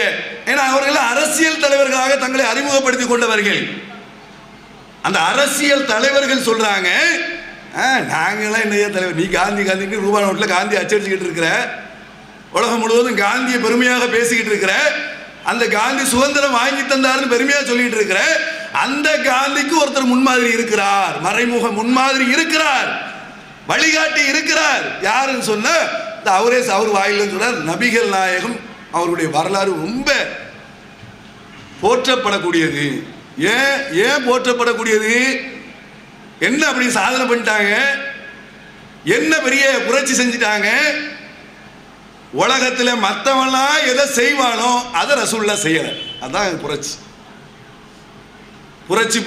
ஏன்னா அவர்கள் அரசியல் தலைவர்களாக தங்களை அறிமுகப்படுத்திக் கொண்டவர்கள். அந்த அரசியல் தலைவர்கள் சொல்றாங்க, நாங்களாம் என்ன தலைவர், நீ காந்தி காந்திக்கு ரூபா நோட்டில் காந்தி அச்சடிச்சுக்கிட்டு இருக்கிற, உலகம் முழுவதும் காந்தியை பெருமையாக பேசிக்கிட்டு இருக்கிற, அந்த காந்தி சுதந்திரம் வாங்கி தந்தாருன்னு பெருமையா சொல்லிட்டு இருக்கிற, அந்த காந்திக்கு ஒருத்தர் முன்மாதிரி இருக்கிறார், மறைமுக முன்மாதிரி இருக்கிறார், வழிகாட்டி இருக்கிறார். யாருன்னு சொன்ன அவரே அவர் வாயில்னு சொல்றார், நபிகள் நாயகம் அவருடைய வரலாறு ரொம்ப போற்றப்படக்கூடியது. ஏன் போற்றப்படக்கூடியது? என்ன அப்படி சாதனை பண்ணிட்டாங்க, என்ன பெரிய புரட்சி செஞ்சிட்டாங்க? உலகத்தில் மற்றவெல்லாம் எதை செய்வானோ அதை ரசூலுல்லாஹ் செய்யல. அதான் புரட்சி.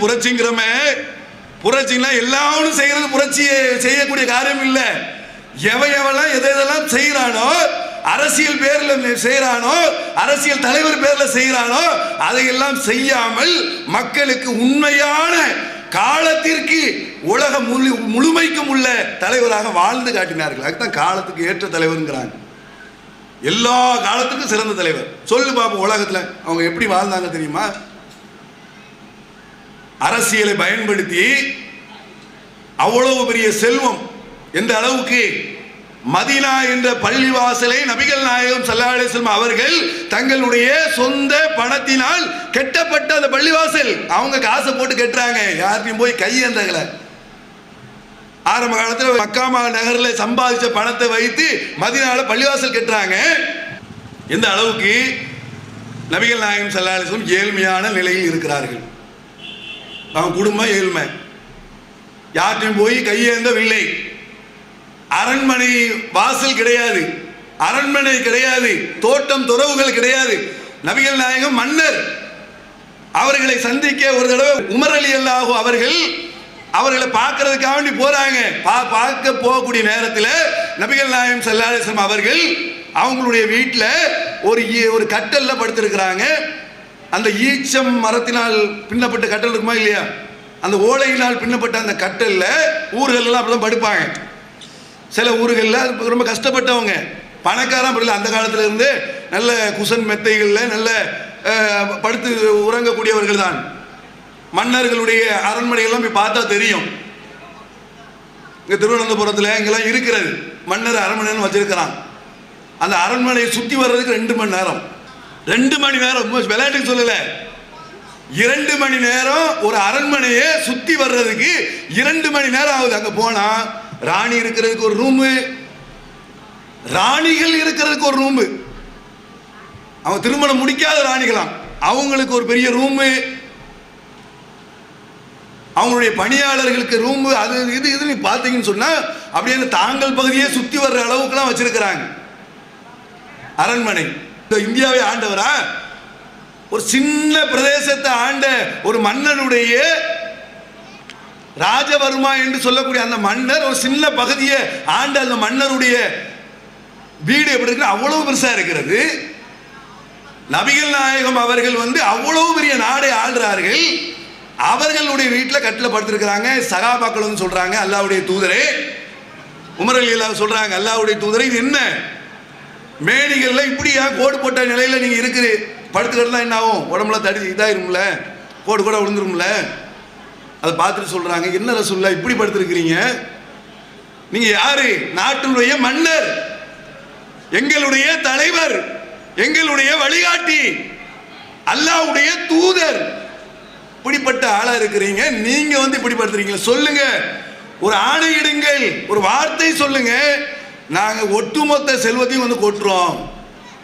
புரட்சிங்கிறமே, புரட்சின்னா எல்லாரும் செய்யறது புரட்சி செய்யக்கூடிய காரியம் இல்லை. எவையெல்லாம் எதெல்லாம் செய்யறானோ, அரசியல் பேர்ல செய்யறானோ, அரசியல் தலைவர் பேர்ல செய்யறானோ, அதையெல்லாம் செய்யாமல் மக்களுக்கு உண்மையான காலத்திற்கு உலக முழுமைக்கும் உள்ள தலைவராக வாழ்ந்து காட்டினார்கள். அதுதான் காலத்துக்கு ஏற்ற தலைவருங்கிறாங்க. எல்லா காலத்துக்கும் சிறந்த தலைவர். சொல்லு பாப்போம், உலகத்தில் அவங்க எப்படி வாழ்ந்தாங்க தெரியுமா? அரசியலை பயன்படுத்தி அவ்வளவு பெரிய செல்வம் எந்த அளவுக்கு மதீனா என்ற பள்ளிவாசலை நபிகள் நாயகம் ஸல்லல்லாஹு அலைஹி வஸல்லம் அவர்கள் தங்களுடைய சொந்த பணத்தினால் கட்டப்பட்ட அந்த பள்ளிவாசல். அவங்க காசை போட்டு கட்டுறாங்க, யார்கிட்டையும் போய் கையேந்தல. ஆரம்ப காலத்தில் மக்கா நகரில் சம்பாதிச்ச பணத்தை வைத்து மதீனாவில் பள்ளிவாசல் கட்டுறாங்க. எந்த அளவுக்கு நபிகள் நாயகம் ஸல்லல்லாஹு அலைஹி வஸல்லம் ஏழ்மையான நிலையில் இருக்கிறார்கள். அவங்க குடும்பம் ஏழ்மை, யார்கிட்டையும் போய் கையேந்தவில்லை. அரண்மனை வாசல் கிடையாது, அரண்மனை கிடையாது, தோட்டம் துறவுகள் கிடையாது. நபிகள் நாயகம் மன்னர். அவர்களை சந்திக்க ஒரு தடவை உமர் ரலியல்லாஹு அவர்கள் அவர்களை பார்க்கறதுக்காக வேண்டி போறாங்க. பார்க்க போகக்கூடிய நேரத்தில் நபிகள் நாயகம் ஸல்லல்லாஹு அலைஹி வஸல்லம் அவர்கள் அவங்களுடைய வீட்டில் ஒரு கட்டல்ல படுத்திருக்கிறாங்க. அந்த ஈச்சம் மரத்தினால் பின்னப்பட்ட கட்டல் இருக்குமா இல்லையா, அந்த ஓலையினால் பின்னப்பட்ட அந்த கட்டல்ல ஊர்கள் எல்லாம் அப்படிதான் படுப்பாங்க. சில ஊர்களில் ரொம்ப கஷ்டப்பட்டவங்க, பணக்காரன் அப்படி இல்லை, அந்த காலத்தில் இருந்து நல்ல குசன் மெத்தைகளில் நல்ல படுத்து உறங்கக்கூடியவர்கள் தான். மன்னர்களுடைய அரண்மனைகள்லாம் போய் பார்த்தா தெரியும். இங்கே திருவனந்தபுரத்தில் இங்கெல்லாம் இருக்கிறது மன்னர் அரண்மனைன்னு வச்சிருக்கிறான். அந்த அரண்மனையை சுற்றி வர்றதுக்கு 2 மணி நேரம். 2 மணி நேரம் விளையாட்டுக்கு சொல்லலை, 2 மணி நேரம் ஒரு அரண்மனையை சுற்றி வர்றதுக்கு 2 மணி நேரம் ஆகுது. அங்கே போனால் ராணி இருக்கிறதுக்கு ஒரு ரூமு, ராணிகள் இருக்கிறதுக்கு ஒரு ரூமு, அவங்க திருமணம் முடிக்காத ராணிகளாம், அவங்களுக்கு ஒரு பெரிய ரூமு, அவங்களுடைய பணியாளர்களுக்கு ரூமு, அது இது பார்த்தீங்கன்னு சொன்னா அப்படியே தாங்கள் பகுதியே சுற்றி வர்ற அளவுக்குலாம் வச்சிருக்கிறாங்க அரண்மனை. இந்த இந்தியாவை ஆண்டவரா ஒரு சின்ன பிரதேசத்தை ஆண்ட ஒரு மன்னனுடைய ராஜவர்மா என்று சொல்லக்கூடிய அந்த மன்னர் ஒரு சின்ன பகுதியை ஆண்ட அந்த மன்னருடைய வீடு எப்படி இருக்கு, அவ்வளவு பெருசா இருக்கிறது. நபிகள் நாயகம் அவர்கள் அவ்வளவு பெரிய நாடை ஆள்றார்கள். அவர்களுடைய வீட்டில் கட்டில் படுத்திருக்கிறாங்க. சகாபாக்கள் சொல்றாங்க, அல்லாஹ்வுடைய தூதரே, உமர் ரலியல்லாஹு சொல்றாங்க, அல்லாஹ்வுடைய தூதரே, இது என்ன மேனிகள்ல இப்படியா கோடு போட்ட நிலையில நீங்க இருக்குது, படுத்துக்கிட்டா என்ன ஆகும், உடம்புல தடி இதாயிரும்ல, கோடு கூட விழுந்துரும்ல. அதை பார்த்துட்டு சொல்றாங்க, என்ன ரசூலுல்லாஹ் இப்படி படுத்திருக்கிறீங்க, நீங்க யாரு, நாட்டுடைய மன்னர், எங்களுடைய தலைவர், எங்களுடைய வழிகாட்டி, அல்லாஹ்வுடைய தூதர், இப்படிப்பட்ட ஆளா இருக்கிறீங்க, நீங்க இப்படி படுத்துறீங்க, சொல்லுங்க, ஒரு ஆணையிடுங்கள், ஒரு வார்த்தை சொல்லுங்க, நாங்க ஒட்டுமொத்த செல்வத்தையும் கொட்டுறோம்.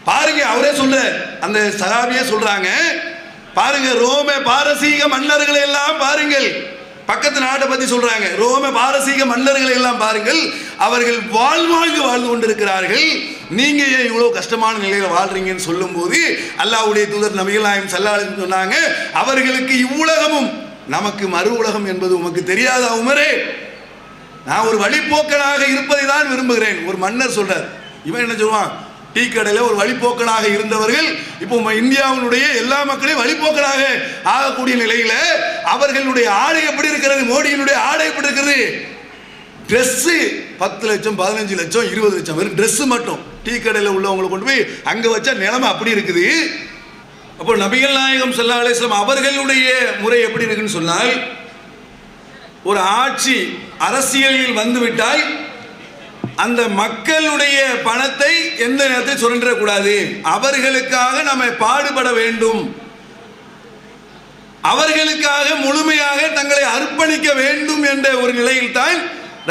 பாருங்க, அவரே சொல்ற, அந்த சஹாபியே சொல்றாங்க, பாருங்க ரோம பாரசீக மன்னர்களை எல்லாம் பாருங்கள், பக்கத்து நாட்டை பத்தி சொல்றாங்க, ரோம பாரசீக மன்னர்களை எல்லாம் பாருங்கள், அவர்கள் வாழ்வாழ்ந்து வாழ்ந்து கொண்டிருக்கிறார்கள், நீங்க ஏன் இவ்வளவு கஷ்டமான நிலையில வாழ்றீங்கன்னு சொல்லும் போது அல்லாஹ்வுடைய தூதர் நபிகள் நாயகம் ஸல்லல்லாஹு அலைஹி வஸல்லம் சொன்னாங்க, அவர்களுக்கு இவ்வுலகமும் நமக்கு மறு உலகம் என்பது உமக்கு தெரியாதா உமரே, நான் ஒரு வழிபோக்கனாக இருப்பதை தான் விரும்புகிறேன். ஒரு மன்னர் சொல்றார், இவன் என்ன சொல்லுவான், டீ கடையில் ஒரு வழிபோக்கனாக இருந்தவர்கள் இப்போ இந்தியாவினுடைய எல்லா மக்களையும் வழிபோக்கனாக ஆகக்கூடிய நிலையில அவர்களுடைய ஆடை எப்படி இருக்கிறது, மோடியினுடைய ஆடை எப்படி இருக்கிறது, ட்ரெஸ்ஸு 10 லட்சம் 15 லட்சம் 20 லட்சம் வெறும் ட்ரெஸ்ஸு மட்டும் டீ கடையில் உள்ளவங்களை கொண்டு போய் அங்கே வச்சா நிலைமை அப்படி இருக்குது. அப்போ நபிகள் நாயகம் ஸல்லல்லாஹு அலைஹி வஸல்லம் அவர்களுடைய முறை எப்படி இருக்குன்னு சொன்னால், ஒரு ஆட்சி அரசியலில் வந்துவிட்டால் அந்த மக்களுடைய பணத்தை எந்த நேரத்தில் சுரண்டக்கூடாது, அவர்களுக்காக நம்ம பாடுபட வேண்டும், அவர்களுக்காக முழுமையாக தங்களை அர்ப்பணிக்க வேண்டும் என்ற ஒரு நிலையில் தான்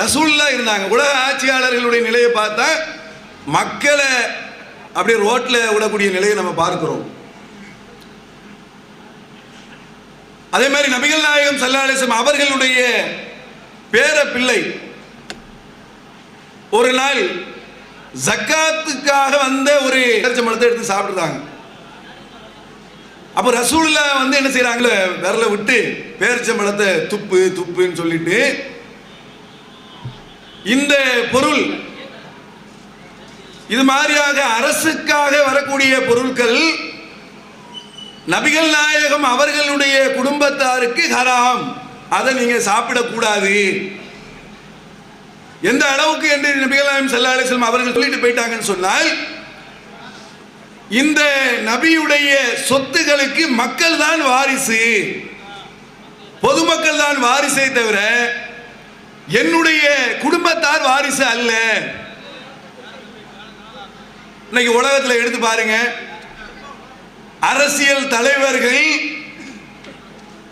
ரசூலுல்லாஹ் இருந்தாங்க. உலக ஆட்சியாளர்களுடைய நிலையை பார்த்தா மக்களை அப்படியே ரோட்டில் விடக்கூடிய நிலையை நம்ம பார்க்கிறோம். அதே மாதிரி நபிகள் நாயகம் ஸல்லல்லாஹு அலைஹி வஸல்லம் அவர்களுடைய பேர பிள்ளை ஒரு நாள் ஜக்காத்துக்காக வந்த ஒரு பேரிச்சம்பழத்தை எடுத்து சாப்பிட்டுருந்தாங்க. அப்போ ரசூலுல்லாஹ் என்ன செய்யறாங்களே, விரல விட்டு பேரிச்சம்பழத்தை துப்பு துப்புன்னு சொல்லிட்டு, இந்த பொருள் இது மாதிரியாக அரசுக்காக வரக்கூடிய பொருட்கள் நபிகள் நாயகம் அவர்களுடைய குடும்பத்தாருக்கு ஹராம், அதை நீங்க சாப்பிடக்கூடாது. எந்த அளவுக்கு என்று நபிகள் நாயகம் ஸல்லல்லாஹு அலைஹி வஸல்லம் அவர்கள் சொல்லிட்டு போயிட்டாங்கன்னு சொன்னால், இந்த நபியுடைய சொத்துகளுக்கு மக்கள் தான் வாரிசு, பொதுமக்கள் தான் வாரிசை தவிர என்னுடைய குடும்பத்தார் வாரிசு அல்ல. இன்னைக்கு உலகத்தில் எடுத்து பாருங்க, அரசியல் தலைவர்கள்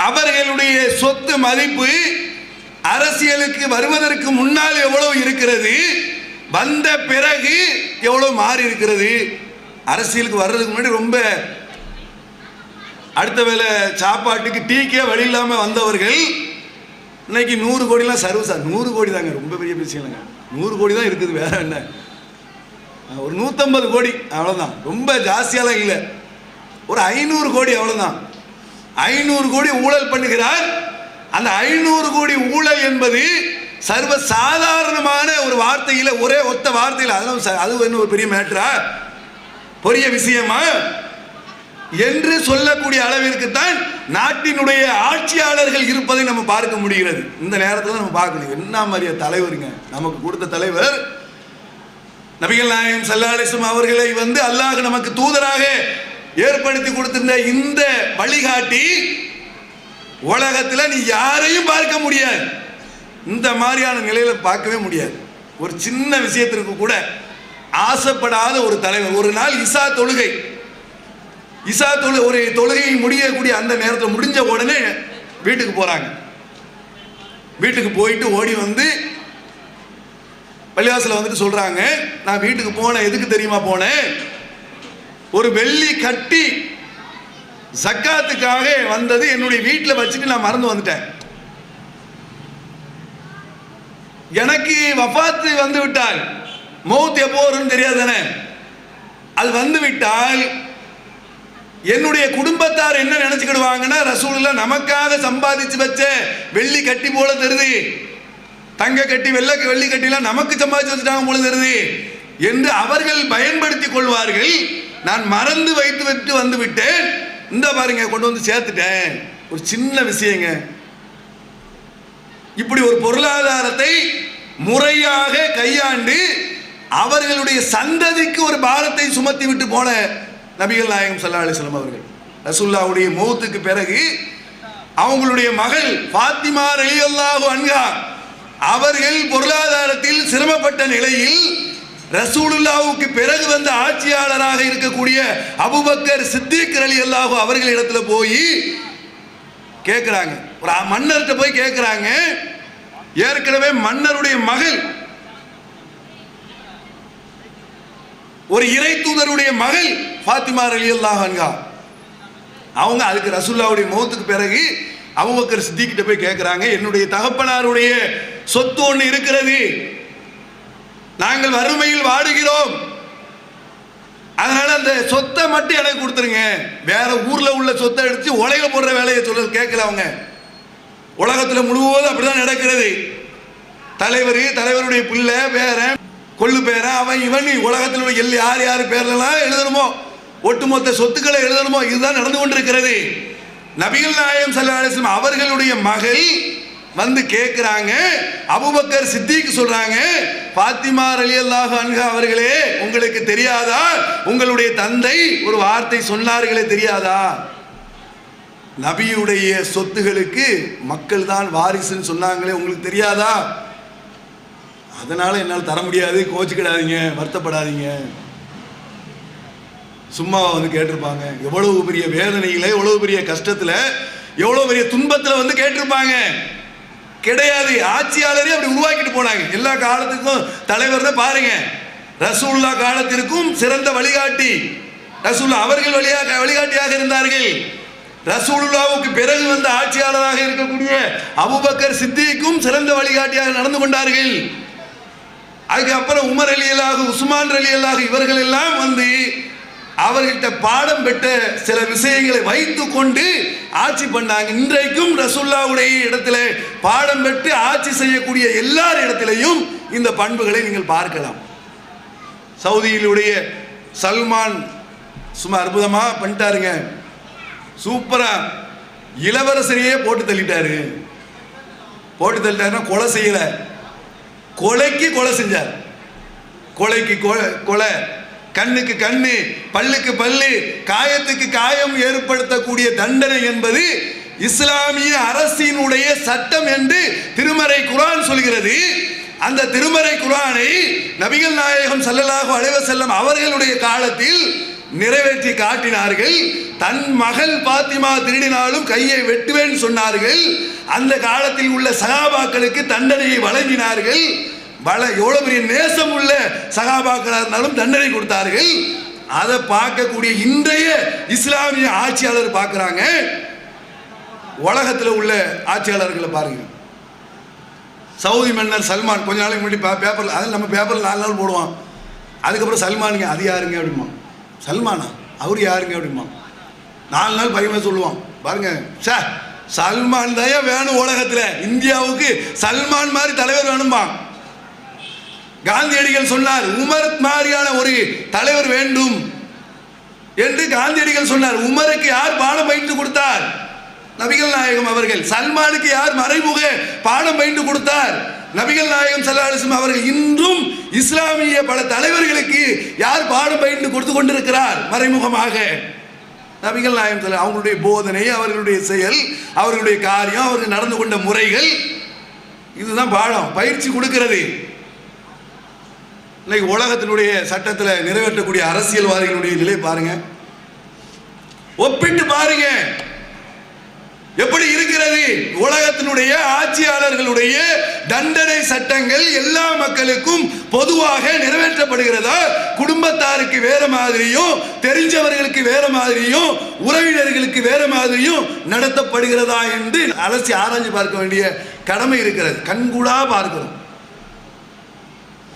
அவர்களுடைய சொத்து மதிப்பு அரசியலுக்கு வருவதற்கு முன்னால் எவ்வளவு இருக்கிறது, வந்த பிறகு எவ்வளவு மாறி இருக்கிறது. அரசியலுக்கு வர்றதுக்கு முன்னாடி ரொம்ப அடுத்த வேலை சாப்பாட்டுக்கு டீக்கே வழி இல்லாமல் வந்தவர்கள் இன்னைக்கு 100 கோடிலாம் சர்வீஸா. 100 கோடி தாங்க, ரொம்ப பெரிய பிரச்சனை இல்லைங்க. 100 கோடி தான் இருக்குது, வேற என்ன, ஒரு 150 கோடி அவ்வளோதான், ரொம்ப ஜாஸ்தியாலாம் இல்லை. ஒரு 500 கோடி அவ்வளோதான். 500 கோடி ஊழல் பண்ணுகிறார். அந்த 500 கோடி ஊழல் என்பது சர்வ சாதாரணமான ஒரு வார்த்தையில், ஒரே ஒத்த வார்த்தையில், அதெல்லாம் அது என்ன ஒரு பெரிய மேட்டரா, பெரிய விஷயமா என்று சொல்லக்கூடிய அளவிற்கு தான் நாட்டினுடைய ஆட்சியாளர்கள் இருப்பதை நம்ம பார்க்க முடிகிறது. இந்த நேரத்தில் நம்ம பார்க்கணும், என்ன மாதிரியா தலைவருங்க நமக்கு கொடுத்த தலைவர். நபிகள் நாயகம் ஸல்லல்லாஹு அலைஹி வஸல்லம் அவர்களை அல்லாஹ் நமக்கு தூதராக ஏற்படுத்தி கொடுத்திருந்த இந்த வழிகாட்டி உலகத்தில் நீ யாரையும் பார்க்க முடியாது, இந்த மாதிரியான நிலையில பார்க்கவே முடியாது. ஒரு சின்ன விஷயத்திற்கு கூட ஆசைப்படாத ஒரு தலைவர். ஒரு நாள் இசா தொழுகை ஒரு தொழுகை முடியக்கூடிய அந்த நேரத்தில் முடிஞ்ச உடனே வீட்டுக்கு போறாங்க. வீட்டுக்கு போயிட்டு ஓடி பள்ளிவாசல சொல்றாங்க, நான் வீட்டுக்கு போனேன், எதுக்கு தெரியுமா போனேன், ஒரு வெள்ளி கட்டி ஜக்காத்துக்காக வந்தது என்னுடைய வீட்டில் வச்சுட்டு நான் மறந்து வந்துட்டேன். எனக்கு வஃபாத்து வந்து விட்டால், மௌத் எப்போ வரும்னு தெரியாது தானே, அது வந்து விட்டால் என்னுடைய குடும்பத்தார் என்ன நினைச்சுக்கிடுவாங்கன்னா, ரசூலுல்லாஹ் நமக்காக சம்பாதிச்சு வச்ச வெள்ளி கட்டி போல தருது, தங்க கட்டி வெள்ளி கட்டிலாம் நமக்கு சம்பாதிச்சு வச்சுட்டாங்க போல தருது என்று அவர்கள் பயன்படுத்திக் கொள்வார்கள். நான் மறந்து வைத்து விட்டு வந்து விட்டேன், இந்த பாருங்க கொண்டு சேர்த்துட்டேன். ஒரு சின்ன விஷயங்க. இப்படி ஒரு பொருளாதாரத்தை முறையாக கையாண்டு அவர்களுடைய சந்ததிக்கு ஒரு பாரத்தை சுமத்தி விட்டு போன நபிகள் நாயகம் ஸல்லல்லாஹு அலைஹி வஸல்லம் அவர்கள். ரசூலுல்லாஹ்வுடைய மௌத்துக்கு பிறகு அவங்களுடைய மகள் ஃபாத்திமா ரலியல்லாஹு அன்ஹா அவர்கள் பொருளாதாரத்தில் சிரமப்பட்ட நிலையில் ரசூலுல்லாஹ்வுக்கு பிறகு வந்த ஆட்சியாளராக இருக்கக்கூடிய அபூபக்கர் சித்திக் ரலியல்லாஹு அவர்களிடத்துல போய் கேட்கிறாங்க. ஒரு மன்னர்கிட்ட போய் கேட்கிறாங்க. ஏற்கனவே மன்னருடைய மகள், ஒரு இறை தூதருடைய மகள் ஃபாத்திமா ரலியல்லாஹு அன்ஹா, அவங்க அதுக்கு ரசூலுல்லாஹ்வுடைய மௌத்துக்கு பிறகு அபூபக்கர் சித்திக் கிட்ட போய் கேட்கிறாங்க, என்னுடைய தகப்பனாருடைய சொத்து ஒன்று இருக்கிறது, நாங்கள் வறுமையில் வாடுகிறோம், அதனால அந்த சொத்தை மட்டும் எனக்கு கொடுத்துருங்க, வேற ஊர்ல உள்ள சொத்தை எடுத்து உலக போடுற வேலையை சொல்ல கேட்கல. அவங்க உலகத்தில் முழுவதும் அப்படிதான் நடக்கிறது. தலைவருடைய பிள்ளை பேரன் கொள்ளு பேரன் அவன் இவன் உலகத்தில் உள்ள யார் யார் பேர்லாம் எழுதணுமோ, ஒட்டுமொத்த சொத்துக்களை எழுதணுமோ, இதுதான் நடந்து கொண்டிருக்கிறது. நபிகள் நாயகம் ஸல்லல்லாஹு அலைஹி வஸல்லம் அவர்களுடைய மகள் கேட்கிறாங்க. அபூபக்கர் சித்திக் சொல்றாங்க, ஃபாத்திமா ரலியல்லாஹு அன்ஹா அவர்களே, உங்களுக்கு தெரியாதா, உங்களுடைய தந்தை ஒரு வார்த்தை சொன்னார்களே தெரியாதா, நபியுடைய சொத்துகளுக்கு மக்கள் தான் வாரிசுன்னு சொன்னாங்களே உங்களுக்கு தெரியாதா, அதனால என்னால் தர முடியாது, கோச்சுக்கிடாதீங்க, வருத்தப்படாதீங்க. சும்மா கேட்டிருப்பாங்க. எவ்வளவு பெரிய வேதனையில, எவ்வளவு பெரிய கஷ்டத்துல, எவ்வளவு பெரிய துன்பத்துல கேட்டிருப்பாங்க. கிடையாது, ஆட்சியாளரே அப்படி உருவாக்கிட்டு போனாங்க. எல்லா காலத்துக்கும் தலைவர் தான் பாருங்க. ரசூலுல்லாஹ் காலத்திற்கும் சிறந்த வழிகாட்டி ரசூலுல்லாஹ் அவர்கள் வழிகாட்டியாக இருந்தார்கள். ரசூலுல்லாஹ்வுக்கு பிறகு வந்த ஆட்சியாளராக இருக்கக்கூடிய அபூபக்கர் சித்திக்கும் சிறந்த வழிகாட்டியாக நடந்து கொண்டார்கள். அதுக்கப்புறம் உமர் ரலியல்லாஹு, உஸ்மான் ரலியல்லாஹு இவர்கள் எல்லாம் அவர்கிட்ட பாடம் பெற்ற சில விஷயங்களை வைத்து கொண்டு ஆட்சி பண்ணாங்க. இன்றைக்கும் ரசூலுல்லாஹ்வுடைய இடத்துல பாடம் பெற்று ஆட்சி செய்யக்கூடிய எல்லார் இடத்திலையும் இந்த பண்புகளை நீங்கள் பார்க்கலாம். சவுதியிலுடைய சல்மான் சும்மா அற்புதமா பண்ணிட்டாருங்க, சூப்பரா இளவரசரையே போட்டு தள்ளிட்டாரு. போட்டு தள்ளிட்டாருன்னா கொலை செய்யல, கொலைக்கு கொலை செஞ்சார். கொலைக்கு கொலை, கண்ணுக்கு கண்ணு, பல்லுக்கு பல்லு, காயத்துக்கு காயம் ஏற்படுத்தக்கூடிய தண்டனை என்பது இஸ்லாமிய அரசினுடைய சட்டம் என்று திருமறை குர்ஆன் சொல்கிறது. அந்த திருமறை குர்ஆனை நபிகள் நாயகம் ஸல்லல்லாஹு அலைஹி வஸல்லம் அவர்களுடைய காலத்தில் நிறைவேற்றி காட்டினார்கள். தன் மகள் பாத்திமா திருடினாலும் கையை வெட்டுவேன் சொன்னார்கள். அந்த காலத்தில் உள்ள சகாபாக்களுக்கு தண்டனையை வழங்கினார்கள். எவ்வளவு பெரிய நேசம் உள்ள சகாபாக்களாக இருந்தாலும் தண்டனை கொடுத்தார்கள். அதை பார்க்கக்கூடிய இன்றைய இஸ்லாமிய ஆட்சியாளர் பார்க்கிறாங்க. உலகத்தில் உள்ள ஆட்சியாளர்களை பாருங்க. சவுதி மன்னர் சல்மான் கொஞ்ச நாளைக்கு முன்னாடி பேப்பரில், அதில் நம்ம பேப்பரில் 4 நாள் போடுவான். அதுக்கப்புறம் சல்மானுங்க அது யாருங்க அப்படிமா, சல்மானா அவர் யாருங்க அப்படிமா 4 நாள் பையன் சொல்லுவான். பாருங்க சார், சல்மான் தான் வேணும் உலகத்தில், இந்தியாவுக்கு சல்மான் மாதிரி தலைவர் வேணுமா. காந்தியடிகள் சொன்னார் உமர் மாதிரியான ஒரு தலைவர் வேண்டும் என்று காந்தியடிகள் சொன்னார். உமருக்கு யார் பாடம் பயின்று கொடுத்தார்? நபிகள் நாயகம் அவர்கள். சல்மானுக்கு யார் மறைமுக பாடம் பயின்று கொடுத்தார்? நபிகள் நாயகம் ஸல்லல்லாஹு அலைஹி வஸல்லம் அவர்கள். இன்றும் இஸ்லாமிய பல தலைவர்களுக்கு யார் பாடம் பயின்று கொடுத்து கொண்டிருக்கிறார் மறைமுகமாக? நபிகள் நாயகம் ஸல்லல்லாஹு. அவங்களுடைய போதனை, அவர்களுடைய செயல், அவர்களுடைய காரியம், அவர்கள் நடந்து கொண்ட முறைகள், இதுதான் பாடம் பயிற்சி கொடுக்கிறது. இன்னைக்கு உலகத்தினுடைய சட்டத்தில் நிறைவேற்றக்கூடிய அரசியல்வாதிகளுடைய நிலை பாருங்க, ஒப்பிட்டு பாருங்க எப்படி இருக்கிறது. உலகத்தினுடைய ஆட்சியாளர்களுடைய தண்டனை சட்டங்கள் எல்லா மக்களுக்கும் பொதுவாக நிறைவேற்றப்படுகிறதா? குடும்பத்தாருக்கு வேற மாதிரியும், தெரிஞ்சவர்களுக்கு வேற மாதிரியும், உறவினர்களுக்கு வேற மாதிரியும் நடத்தப்படுகிறதா என்று அலசி ஆராய்ச்சி பார்க்க வேண்டிய கடமை இருக்கிறது. கண்கூடா பார்க்கிறோம்.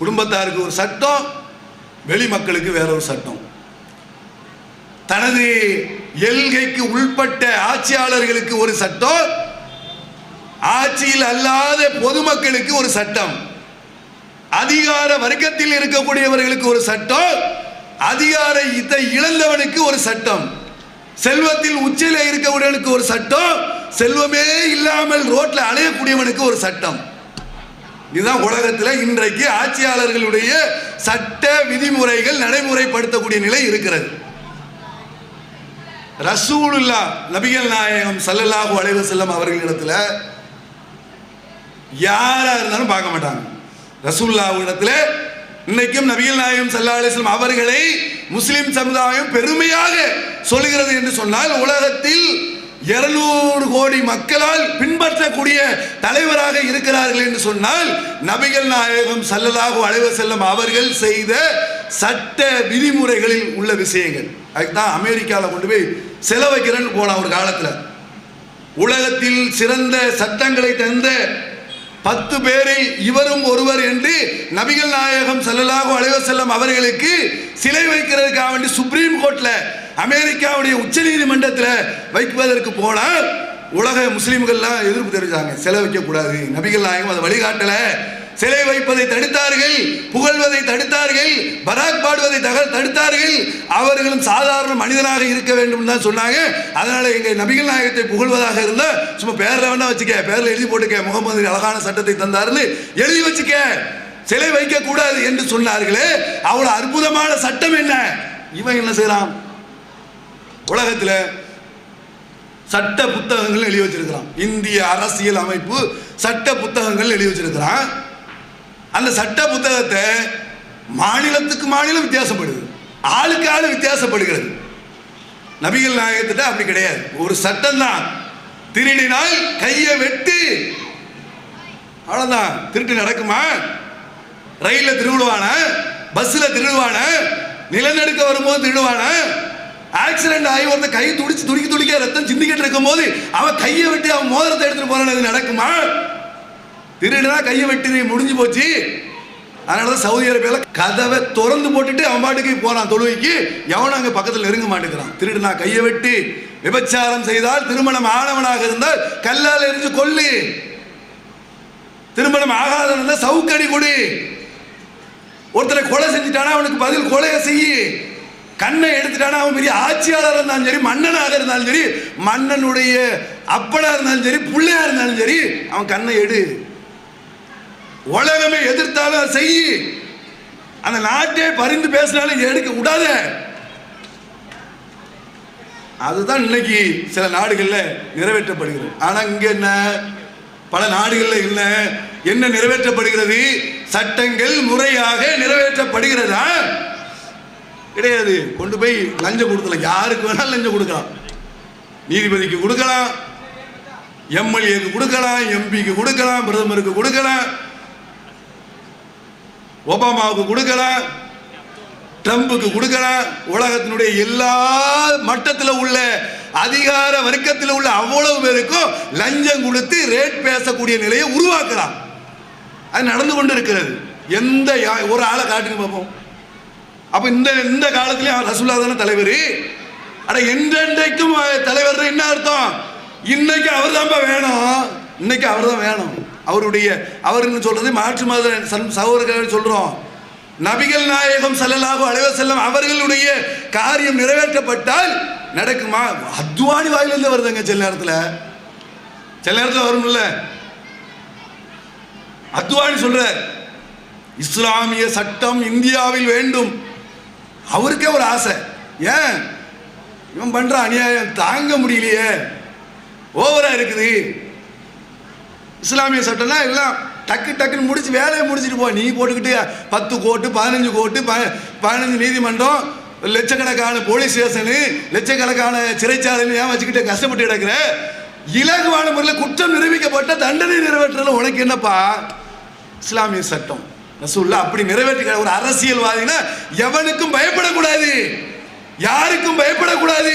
குடும்பத்தாருக்கு ஒரு சட்டம், வெளி மக்களுக்கு வேற ஒரு சட்டம். தனது எல்கைக்கு உள்பட்ட ஆட்சியாளர்களுக்கு ஒரு சட்டம், ஆட்சியில் அல்லாத பொதுமக்களுக்கு ஒரு சட்டம், அதிகார வர்க்கத்தில் இருக்கக்கூடியவர்களுக்கு ஒரு சட்டம், அதிகாரத்தை இழந்தவனுக்கு ஒரு சட்டம், செல்வத்தில் உச்சியில் இருக்கக்கூடியவனுக்கு ஒரு சட்டம், செல்வமே இல்லாமல் ரோட்ல அலையக்கூடியவனுக்கு ஒரு சட்டம். இதுதான் உலகத்தில் இன்றைக்கு ஆட்சியாளர்களுடைய சட்ட விதிமுறைகள் நடைமுறைப்படுத்தக்கூடிய நிலை இருக்கிறது. ரசூலுல்லாஹ் நபிகள் நாயகம் ஸல்லல்லாஹு அலைஹி வஸல்லம் அவர்களிடத்தில் யாரா இருந்தாலும் பார்க்க மாட்டாங்க. ரசூலுல்லாஹ் இடத்துல இன்னைக்கும் நபிகள் நாயகம் ஸல்லல்லாஹு அலைஹி வஸல்லம் அவர்களை முஸ்லிம் சமுதாயம் பெருமையாக சொல்கிறது என்று சொன்னால், உலகத்தில் 200 கோடி மக்களால் பின்பற்றக்கூடிய தலைவராக இருக்கிறார்கள் என்று சொன்னால், நபிகள் நாயகம் ஸல்லல்லாஹு அலைஹி வஸல்லம் அவர்கள் செய்த சட்ட விதிமுறைகளில் உள்ள விஷயங்கள். அதுதான் அமெரிக்காவில் கொண்டு போய் செலவைக்கிறேன்னு போன ஒரு காலத்தில் உலகத்தில் சிறந்த சட்டங்களை தந்த 10 பேரில் இவரும் ஒருவர் என்று நபிகள் நாயகம் ஸல்லல்லாஹு அலைஹி வஸல்லம் அவர்களுக்கு சிலை வைக்கிறதுக்காக வேண்டி சுப்ரீம் கோர்ட்ல அமெரிக்காவுடைய உச்ச நீதிமன்றத்தில் வைப்பதற்கு போனால் உலக முஸ்லீம்கள்லாம் எதிர்ப்பு தெரிவித்தாங்க. சிலை வைக்கக்கூடாது, நபிகள் நாயகம் அதை வழிகாட்டல. சிலை வைப்பதை தடுத்தார்கள், புகழ்வதை தடுத்தார்கள், பராக் பாடுவதை தடுத்தார்கள். அவர்களும் சாதாரண மனிதனாக இருக்க வேண்டும் தான் சொன்னாங்க. அதனால எங்க நபிகள் நாயகத்தை புகழ்வதாக இருந்தால் சும்மா பேர்ல வேணா வச்சுக்க, பேர்ல எழுதி போட்டுக்க, முகமது அழகான சட்டத்தை தந்தாருன்னு எழுதி வச்சுக்க, சிலை வைக்க கூடாது என்று சொன்னார்களே. அவ்வளவு அற்புதமான சட்டம் என்ன? இவன் என்ன செய்யறான்? உலகத்தில் சட்ட புத்தகங்கள் எழுதி வச்சிருக்கிறான். இந்திய அரசியல் அமைப்பு சட்ட புத்தகங்கள் எழுதி வச்சிருக்கிறான். அந்த சட்ட புத்தகத்தை மாநிலத்துக்கு மாநிலம் வித்தியாசப்படுது, ஆளுக்கு ஆளு வித்தியாசப்படுகிறது. நபிகள் நாயகத்திட்ட அப்படி கிடையாது. ஒரு சட்டம் தான், திருடினால் கையை வெட்டு, அவ்வளவுதான். திருட்டு நடக்குமா? ரயில்ல திருடுவான, பஸ்ல திருடுவான, நிலநடுக்க வரும்போது திருடுவான, ஆக்சிடென்ட் ஆகி வந்து கை துடிக்க ரத்தம் சிந்திக்கிட்டு இருக்கும் போது அவன் கையை வெட்டி அவன் மோதிரத்தை எடுத்துட்டு போறான். நடக்குமா? திருடுனா கையை வெட்டி முடிஞ்சு போச்சு. அதனாலதான் சவுதி அரேபியாவில் கதவை திறந்து போட்டுட்டு அவன் பாட்டுக்கு போறான் தொழுகைக்கு. எவனும் அங்க பக்கத்தில் நெருங்க மாட்டேங்கிறான். திருடுனா கையை வெட்டி, விபச்சாரம் செய்தால், திருமணம் ஆனவனாக இருந்தால் கல்லால் எரிஞ்சு கொல்லு, திருமணம் ஆகாத இருந்தால் சவுக்கடி கொடு, ஒருத்தரை கொலை செஞ்சுட்டானா அவனுக்கு பதில் கொலையை செய்யு, கண்ணை எடுத்துட்டானா அவன் பெரிய ஆட்சியாளராக இருந்தாலும் சரி, மன்னனாக இருந்தாலும் சரி, மன்னனுடைய அப்பனா இருந்தாலும் சரி, பிள்ளையா இருந்தாலும் சரி, அவன் கண்ணை எடு. உலகமே எதிர்த்தாலும் செய்யி, அந்த நாட்டே பரிந்து பேசினாலும் எடுக்க விடாத. அதுதான் இன்னைக்கு சில நாடுகளில் நிறைவேற்றப்படுகிறது. ஆனா இங்க என்ன, பல நாடுகளில் என்ன நிறைவேற்றப்படுகிறது? சட்டங்கள் முறையாக நிறைவேற்றப்படுகிறதா? கிடையாது. கொண்டு போய் லஞ்சம் கொடுக்கலாம். யாருக்கு வேணாலும் லஞ்சம் கொடுக்கலாம். நீதிபதிக்கு கொடுக்கலாம், எம்எல்ஏக்கு கொடுக்கலாம், எம்பிக்கு கொடுக்கலாம், பிரதமருக்கு கொடுக்கலாம், ஒபாமாவுக்கு கொடுக்கலாம், ட்ரம்புக்கு கொடுக்கலாம். உலகத்தினுடைய எல்லா மட்டத்தில் உள்ள அதிகார வர்க்கத்தில் உள்ள அவ்வளவு பேருக்கும் லஞ்சம் கொடுத்து ரேட் பேசக்கூடிய நிலையை உருவாக்கலாம். அது நடந்து கொண்டு இருக்கிறது. எந்த ஒரு ஆளை காட்டுங்க பார்ப்போம். அப்ப இந்த காலத்திலேயே ரசூலுல்லாஹ் தானே தலைவர். அட என்றென்றைக்கும் தலைவர் என்ன அர்த்தம்? இன்னைக்கு அவர் தான் வேணும், இன்னைக்கு அவர் தான் வேணும். அவருன்னு சொல்றது மாற்று மத சகோதரர்கள் சொல்றோம். நபிகள் நாயகம் ஸல்லல்லாஹு அலைஹி வஸல்லம் அவர்களுடைய காரியம் நிறைவேற்றப்பட்டால் நடக்குமா? அத்வானி வாயிலிருந்து வருதுங்க. சில நேரத்தில் வரும்ல. அத்வானி சொல்ற இஸ்லாமிய சட்டம் இந்தியாவில் வேண்டும். அவருக்கே ஒரு ஆசை. ஏன் இவன் பண்ற அநியாயம் தாங்க முடியலையே, ஓவரா இருக்குது. இஸ்லாமிய சட்டம்னா எல்லாம் டக்குன்னு முடிச்சு வேலையை முடிச்சுட்டு போ. நீ போட்டுக்கிட்டு 10 கோர்ட்டு 15 கோர்ட்டு 15 நீதிமன்றம், லட்சக்கணக்கான போலீஸ் ஸ்டேஷனு, லட்சக்கணக்கான சிறைச்சாலைன்னு ஏன் வச்சுக்கிட்டு கஷ்டப்பட்டு கிடக்குற? இலகுவான முறையில் குற்றம் நிரூபிக்கப்பட்ட தண்டனை நிறைவேற்றல உனக்கு என்னப்பா? இஸ்லாமிய சட்டம் ரசூலுல்லாஹ் அப்படி நிறைவேற்ற. ஒரு அரசியல்வாதினா எவனுக்கும் பயப்படக்கூடாது, யாருக்கும் பயப்படக்கூடாது.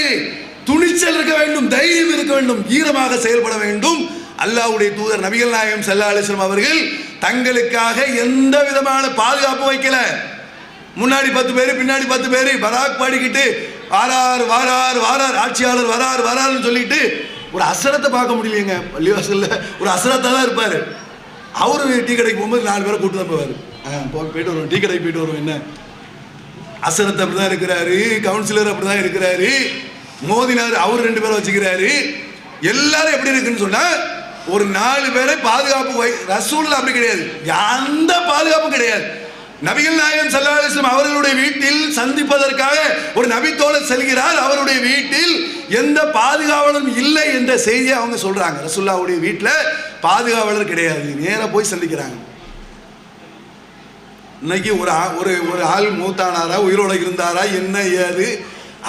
துணிச்சல் இருக்க வேண்டும், தைரியம் இருக்க வேண்டும், ஈரமாக செயல்பட வேண்டும். அல்லாஹ்வுடைய தூதர் நபிகள் நாயகம் ஸல்லல்லாஹு அலைஹி வஸல்லம் அவர்கள் தங்களுக்காக எந்த விதமான பாதுகாப்பு வைக்கல. முன்னாடி 10 பேர், பின்னாடி 10 பேர் பராக் பாடிக்கிட்டு வாரார் ஆட்சியாளர் வராருன்னு சொல்லிட்டு ஒரு அசரத்தை பார்க்க முடியலைங்க. பள்ளிவாசல்ல ஒரு அசரத்தா தான் இருப்பாரு. அவரு டீ கடைக்கு போகும்போது 4 பேரை கூட்டு தான் போவார். போயிட்டு வருவோம், டீ கடைக்கு போயிட்டு வருவோம். என்ன அசரத் அப்படிதான் இருக்கிறாரு, கவுன்சிலர் அப்படிதான் இருக்கிறாரு, மோதினார் அவர் 2 பேரை வச்சுக்கிறாரு. எல்லாரும் எப்படி இருக்குன்னு சொன்னா ஒரு 4 பேரை பாதுகாப்பு. ரசூலுல்லாஹ் அப்படி கிடையாது, எந்த பாதுகாப்பும் கிடையாது. நபிகள் நாயகம் ஸல்லல்லாஹு அலைஹி வஸல்லம் அவர்களுடைய வீட்டில் சந்திப்பதற்காக ஒரு நபித்தோழர் செல்கிறார். அவருடைய வீட்டில் எந்த பாதுகாவலரும் இல்லை என்ற செய்தியை அவங்க சொல்றாங்க. ரசூலுல்லாஹ்வுடைய வீட்டில் பாதுகாவலர் கிடையாது, நேரா போய் சந்திக்கிறாங்க. இன்னைக்கு ஒரு ஆள் மூத்தானாரா, உயிரோட இருந்தாரா, என்ன ஏது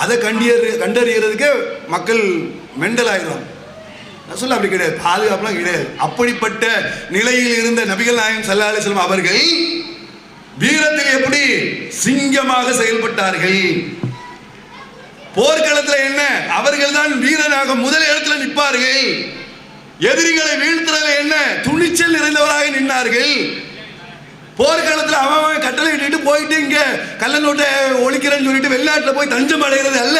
அதை கண்டறியறதுக்கு மக்கள் மெண்டல் ஆயிடுவாங்க. ரசூலுல்லாஹ் அப்படி கிடையாது, பாதுகாப்புலாம் கிடையாது. அப்படிப்பட்ட நிலையில் இருந்த நபிகள் நாயகம் ஸல்லல்லாஹு அலைஹி வஸல்லம் அவர்கள் வீரத்தில் எப்படி சிங்கமாக செயல்பட்டார்கள். போர்க்களத்தில் என்ன அவர்கள் தான் வீரனாக முதல் இடத்துல நிற்பார்கள். எதிரிகளை வீழ்த்துறதுல என்ன துணிச்சல் நிறைந்தவராக நின்றார்கள். போர்க்களத்தில் அவன் கட்டளை இட்டு போயிட்டு இங்க கள்ள நோட்டை ஒழிக்கிறேன்னு சொல்லிட்டு வெளிநாட்டில் போய் தஞ்சம் அடைகிறது அல்ல.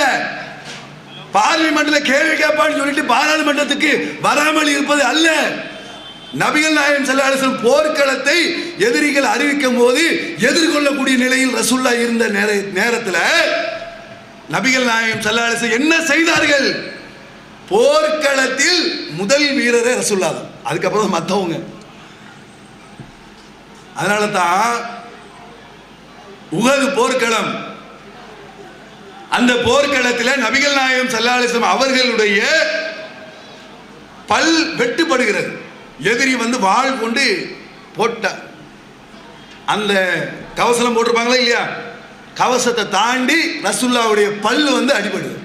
பார்லிமெண்ட்ல கேள்வி கேட்பான்னு சொல்லிட்டு பாராளுமன்றத்துக்கு வராமல் இருப்பது அல்ல. நபிகள் நாயகம் ஸல்லல்லாஹு அலைஹி வஸல்லம் போர்க்களத்தை எதிரிகள் அறிவிக்கும் போது எதிர்கொள்ளக்கூடிய நிலையில் ரசூலுல்லாஹ் இருந்த நேரத்தில் நபிகள் நாயகம் ஸல்லல்லாஹு அலைஹி வஸல்லம் என்ன செய்தார்கள்? போர்க்களத்தில் முதல் வீரரே ரசூலுல்லாஹ் தான், அதுக்கப்புறம் மற்றவங்க. அதனால தான் உஹது போர்க்களம், அந்த போர்க்களத்தில் நபிகள் நாயகம் ஸல்லல்லாஹு அலைஹி வஸல்லம் அவர்களுடைய பல் வெட்டுப்படுகிறது. எதிரி வந்து வாள் கொண்டு போட்ட அந்த கவசம் போட்டிருப்பாங்களா இல்லையா, கவசத்தை தாண்டி ரசூலுல்லாஹ்வுடைய பல்லு வந்து அடிபடுது.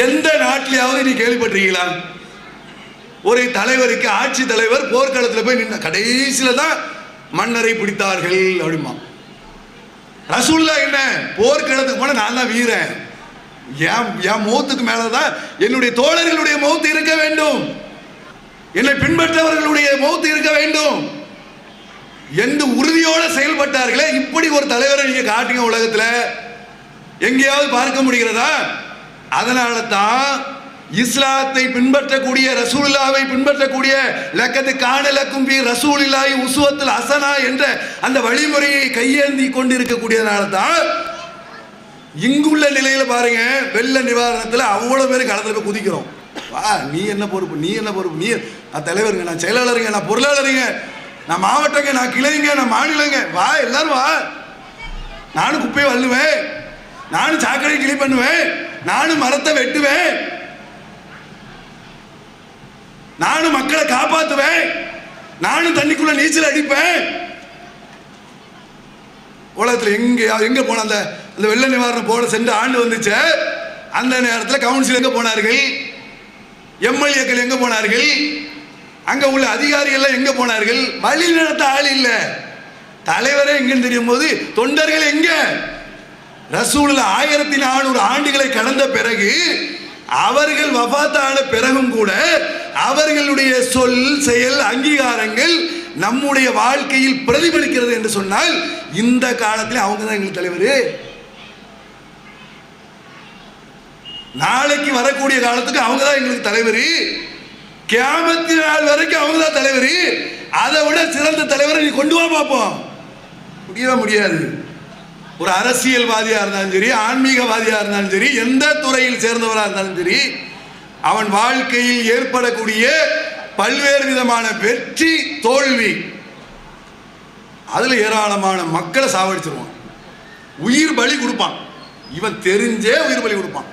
எந்த நாட்டிலேயாவது நீ கேள்விப்பட்டிருக்கீங்களா? ஒரு தலைவருக்கு, ஆட்சி தலைவர் போர்க்களத்தில் போய் நின்ன கடைசியில தான் மன்னரை பிடித்தார்கள் அப்படிமா. ரசூலுல்லாஹ் என்ன போர்க்களத்துக்கு போன நான் தான் வீரன், என் மௌத்துக்கு மேலதான் என்னுடைய தோழர்களுடைய மௌத்து இருக்க வேண்டும், என்னை பின்பற்றவர்களுடைய மௌத்து இருக்க வேண்டும் என்று உறுதியோட செயல்பட்டார்களே. இப்படி ஒரு தலைவரை நீங்க காட்டுங்க உலகத்துல, எங்கேயாவது பார்க்க முடிகிறதா? அதனால தான் இஸ்லாத்தை பின்பற்றக்கூடிய, ரசூலுல்லாஹ்வை பின்பற்றக்கூடிய லக்கத் கான லக்கும் ஃபீ ரசூலில்லாஹி உஸ்வத்துல் ஹஸனா என்ற அந்த வழிமுறையை கையேந்தி கொண்டிருக்கக்கூடியதனால தான் இங்குள்ள நிலையில பாருங்க, வெள்ள நிவாரணத்தில் அவ்வளவு பேர் களத்துல போய் குதிக்கிறோம். வா, நீ என்ன பொறுப்பு, நீ என்ன பொறுப்பு, நீ நான் தலைவருங்க, நான் செயலாளருங்க, நான் பொருளாளருங்க, நான் மாவட்டங்க, நான் கிளைங்க, நான் மாநிலங்க, வா எல்லாரும் வா. நானும் குப்பையை வள்ளுவேன், நானும் சாக்கடை கிளி பண்ணுவேன், நானும் மரத்தை வெட்டுவேன். நானும் மக்களை காப்பாற்றுவேன், நானும் தண்ணிக்குள்ள நீச்சல் அடிப்பேன். உலகத்தில் எங்க போன அந்த வெள்ள நிவாரண போட சென்று ஆண்டு வந்துச்சு. அந்த நேரத்தில் கவுன்சில் எங்க போனார்கள், எம்எல்ஏக்கள் எங்க போனார்கள், அங்க உள்ள அதிகாரிகள் எங்க போனார்கள்? வழி நடத்த ஆள் இல்ல, தலைவரே எங்கன்னு தெரியும் போது தொண்டர்கள் எங்க? ரசூலுல்லாஹ் 1400 ஆண்டுகளை கடந்த பிறகு அவர்கள் வஃபாத்தான பிறகும் கூட அவர்களுடைய சொல் செயல் அங்கீகாரங்கள் நம்முடைய வாழ்க்கையில் பிரதிபலிக்கிறது என்று சொன்னால் இந்த காலத்தில் அவங்க தான் எங்களுக்கு தலைவர். நாளைக்கு வரக்கூடிய காலத்துக்கு அவங்க தான் எங்களுக்கு தலைவர். கியாமத்து நாள் வரைக்கும் அவங்க தான் தலைவர். அதை விட சிறந்த தலைவரை நீ கொண்டு வா பார்ப்போம். முடியவே முடியாது. ஒரு அரசியல்வாதியா இருந்தாலும் சரி, ஆன்மீகவாதியா இருந்தாலும் சரி, எந்த துறையில் சேர்ந்தவராக இருந்தாலும் சரி, அவன் வாழ்க்கையில் ஏற்படக்கூடிய பல்வேறு விதமான வெற்றி தோல்வி, அதுல ஏராளமான மக்களை சாவடிச்சிருவான், உயிர் பலி கொடுப்பான். இவன் தெரிஞ்சே உயிர் பலி கொடுப்பான்.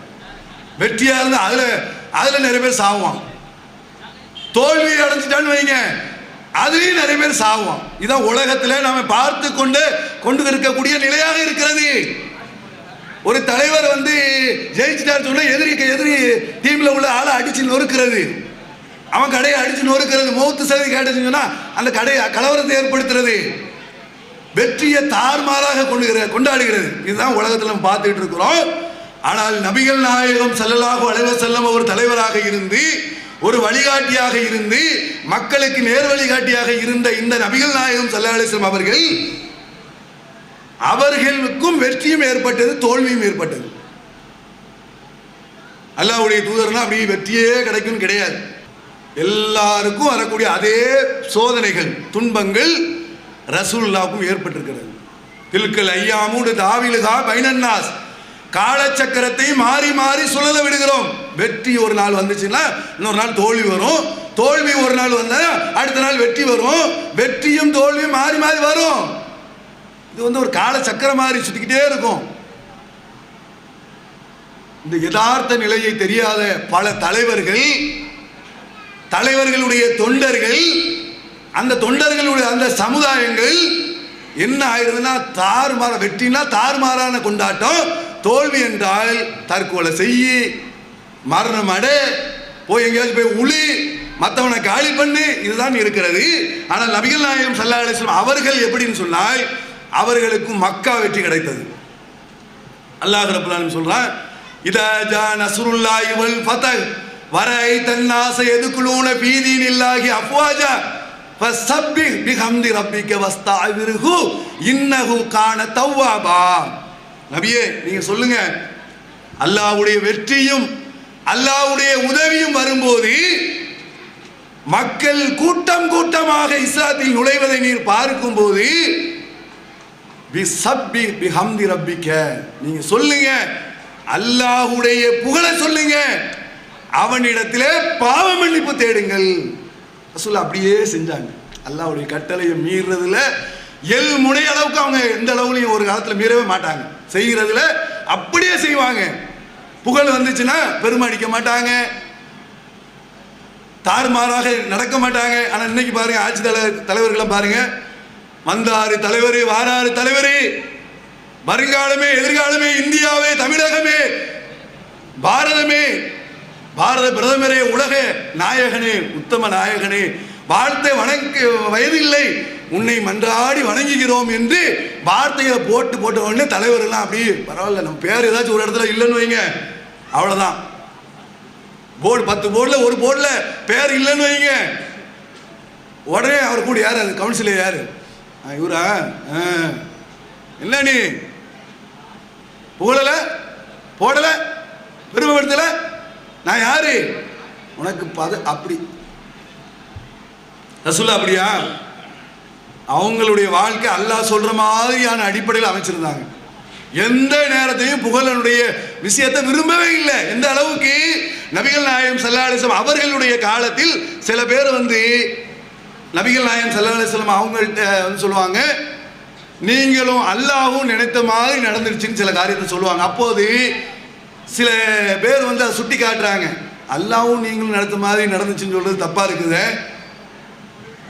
வெற்றியா இருந்தா அதுல நிறைய பேர் சாவான். தோல்வி அடைஞ்சிட்டான்னு வைங்க, அதுலயும் நிறைய பேர் சாவான். இதான் உலகத்துல நாம பார்த்து கொண்டு இருக்கக்கூடிய நிலையாக இருக்கிறது. ஒரு தலைவர் ஜெயிச்சிட்டாரு சொன்னா எதிரி டீம்ல உள்ள ஆளை அடிச்சு நொறுக்கிறது, அவன் கடையை அடிச்சு நொறுக்கிறது, மௌத்து சதி கேட்டுச்சுன்னா அந்த கடையை கலவரத்தை ஏற்படுத்துறது, வெற்றியை தார்மாறாக கொண்டாடுகிறது. இதுதான் உலகத்தில் நம்ம பார்த்துட்டு இருக்கிறோம். ஆனால் நபிகள் நாயகம் ஸல்லல்லாஹு அலைஹி வஸல்லம் ஒரு தலைவராக இருந்து, ஒரு வழிகாட்டியாக இருந்து, மக்களுக்கு நேர் வழிகாட்டியாக இருந்த இந்த நபிகள் நாயகம் ஸல்லல்லாஹு அலைஹி வஸல்லம் அவர்களுக்கும் வெற்றியும் ஏற்பட்டது, தோல்வியும் ஏற்பட்டது. அல்லாஹ்வுடைய தூதர்னா அப்படி வெற்றியே கிடைக்கும் கிடையாது. எல்லாருக்கும் வரக்கூடிய அதே சோதனைகள் துன்பங்கள் ரசூலுல்லாஹ்வுக்கும் ஏற்பட்டிருக்கிறது. தில்கல் ஐயாமு தாவிலுகா பைனன்னாஸ், காலச்சக்கரத்தை மாறி மாறி சுழல விடுகிறோம். வெற்றி ஒரு நாள் வந்துச்சுன்னா இன்னொரு நாள் தோல்வி வரும், தோல்வி ஒரு நாள் வந்தா அடுத்த நாள் வெற்றி வரும், வெற்றியும் தோல்வியும் மாறி மாறி வரும். இது ஒரு காலச்சக்கரம் மாதிரி சுத்திக்கிட்டே இருக்கும். இந்த யதார்த்த நிலையை தெரியாத பல தலைவர்களுடைய தொண்டர்கள், அந்த தொண்டர்களுடைய அந்த சமுதாயங்கள் என்ன ஆயிருதுன்னா தாறுமாற, வெற்றினா தாறுமாறான கொண்டாட்டம், தோல்வி என்றால் தற்கொலை செய்யி, மரணம் அடை, போய் எங்கேயாச்சும் போய் உளி, மற்றவனை காலி பண்ணு, இதுதான் இருக்கிறது. ஆனால் நபிகள் நாயகம் ஸல்லல்லாஹு அலைஹி வஸல்லம் அவர்கள் எப்படின்னு சொன்னால் அவர்களுக்கு மக்கா வெற்றி கிடைத்தது. அல்லாஹ் ரப்பல் ஆலமீன் சொல்றான், இதா ஜா நஸ்ருல்லாஹி வல் ஃபத்ஹ் வரைதன் நாஸ யதுகுலூன ஃபீ தீனில்லாஹி அஃப்வாஜா ஃபஸப்பிஹ் பிஹம்தி ரப்பிக வஸ்தஅஃபிர்ஹு இன்னஹு கான தவ்வாபா. நபியே நீங்க சொல்லுங்க, அல்லாஹ்வுடைய வெற்றியும் அல்லாஹ்வுடைய உதவியும் வரும்போது மக்கள் கூட்டம் கூட்டமாக இஸ்லாத்தில் நுழைவதை நீர் பார்க்கும் போது பிஸப்பிஹ் பிஹம்தி ரப்பிக, நீங்க சொல்லுங்க, அல்லாஹ்வுடைய புகழை சொல்லுங்க, அவனிடத்திலே பாவ மன்னிப்பு தேடுங்கள். ரசூலுல்லாஹ் அப்படியே செஞ்சாங்க. அல்லாஹ்வுடைய கட்டளையை மீறதுல முனை அளவுக்கு அவங்க எந்த அளவுலையும் ஒரு காலத்தில் மீறவே மாட்டாங்க. செய்கிறதுல அப்படியே செய்வாங்க. புகழ் வந்துச்சுன்னா பெருமை அடிக்க மாட்டாங்க, தாறுமாறாக நடக்க மாட்டாங்க. ஆனால் இன்னைக்கு பாருங்க, ஆட்சி தலைவர்களை பாருங்க, வந்தாரு தலைவர், வாராரு தலைவர், வருங்காலமே எதிர்காலமே இந்தியாவே தமிழகமே பாரதமே, பாரத பிரதமரே, உலக நாயகனே, உத்தம நாயகனே, வார்த்தை வணங்க வயதில்லை, உன்னை மன்றாடி வணங்குகிறோம் என்று வார்த்தையை போட்ட உடனே தலைவர்கள்லாம் அப்படி பரவாயில்ல, நம்ம பேர் ஏதாச்சும் ஒரு இடத்துல இல்லைன்னு வைங்க, அவ்வளோதான். போர்டு 10 போர்டில் ஒரு போர்டில் பேர் இல்லைன்னு வைங்க, உடனே அவர் கூட யார், அது கவுன்சிலர் யார், இவரா, என்ன நீ புகழலை போடலை பெருமைப்படுத்தலை, நான் யாரு உனக்கு அப்படி. ரசூலுல்லாஹ் அப்படியா? அவங்களுடைய வாழ்க்கை அல்லாஹ் சொல்ற மாதிரியான அடிப்படையில் அமைச்சிருந்தாங்க. எந்த நேரத்தையும் புகழனுடைய விஷயத்தை விரும்பவே இல்லை. எந்த அளவுக்கு நபிகள் நாயகம் ஸல்லல்லாஹு அலைஹி வஸல்லம் அவர்களுடைய காலத்தில் சில பேர் நபிகள் நாயகம் ஸல்லல்லாஹு அலைஹி வஸல்லம் அவங்கள்ட்ட சொல்லுவாங்க, நீங்களும் அல்லாஹ்வும் நினைத்த மாதிரி நடந்துருச்சுன்னு சில காரியத்தை சொல்லுவாங்க. அப்போது சில பேர் அதை சுட்டி காட்டுறாங்க, அல்லாவும் நீங்களும் நடத்த மாதிரி நடந்துச்சுன்னு சொல்றது தப்பா இருக்குது.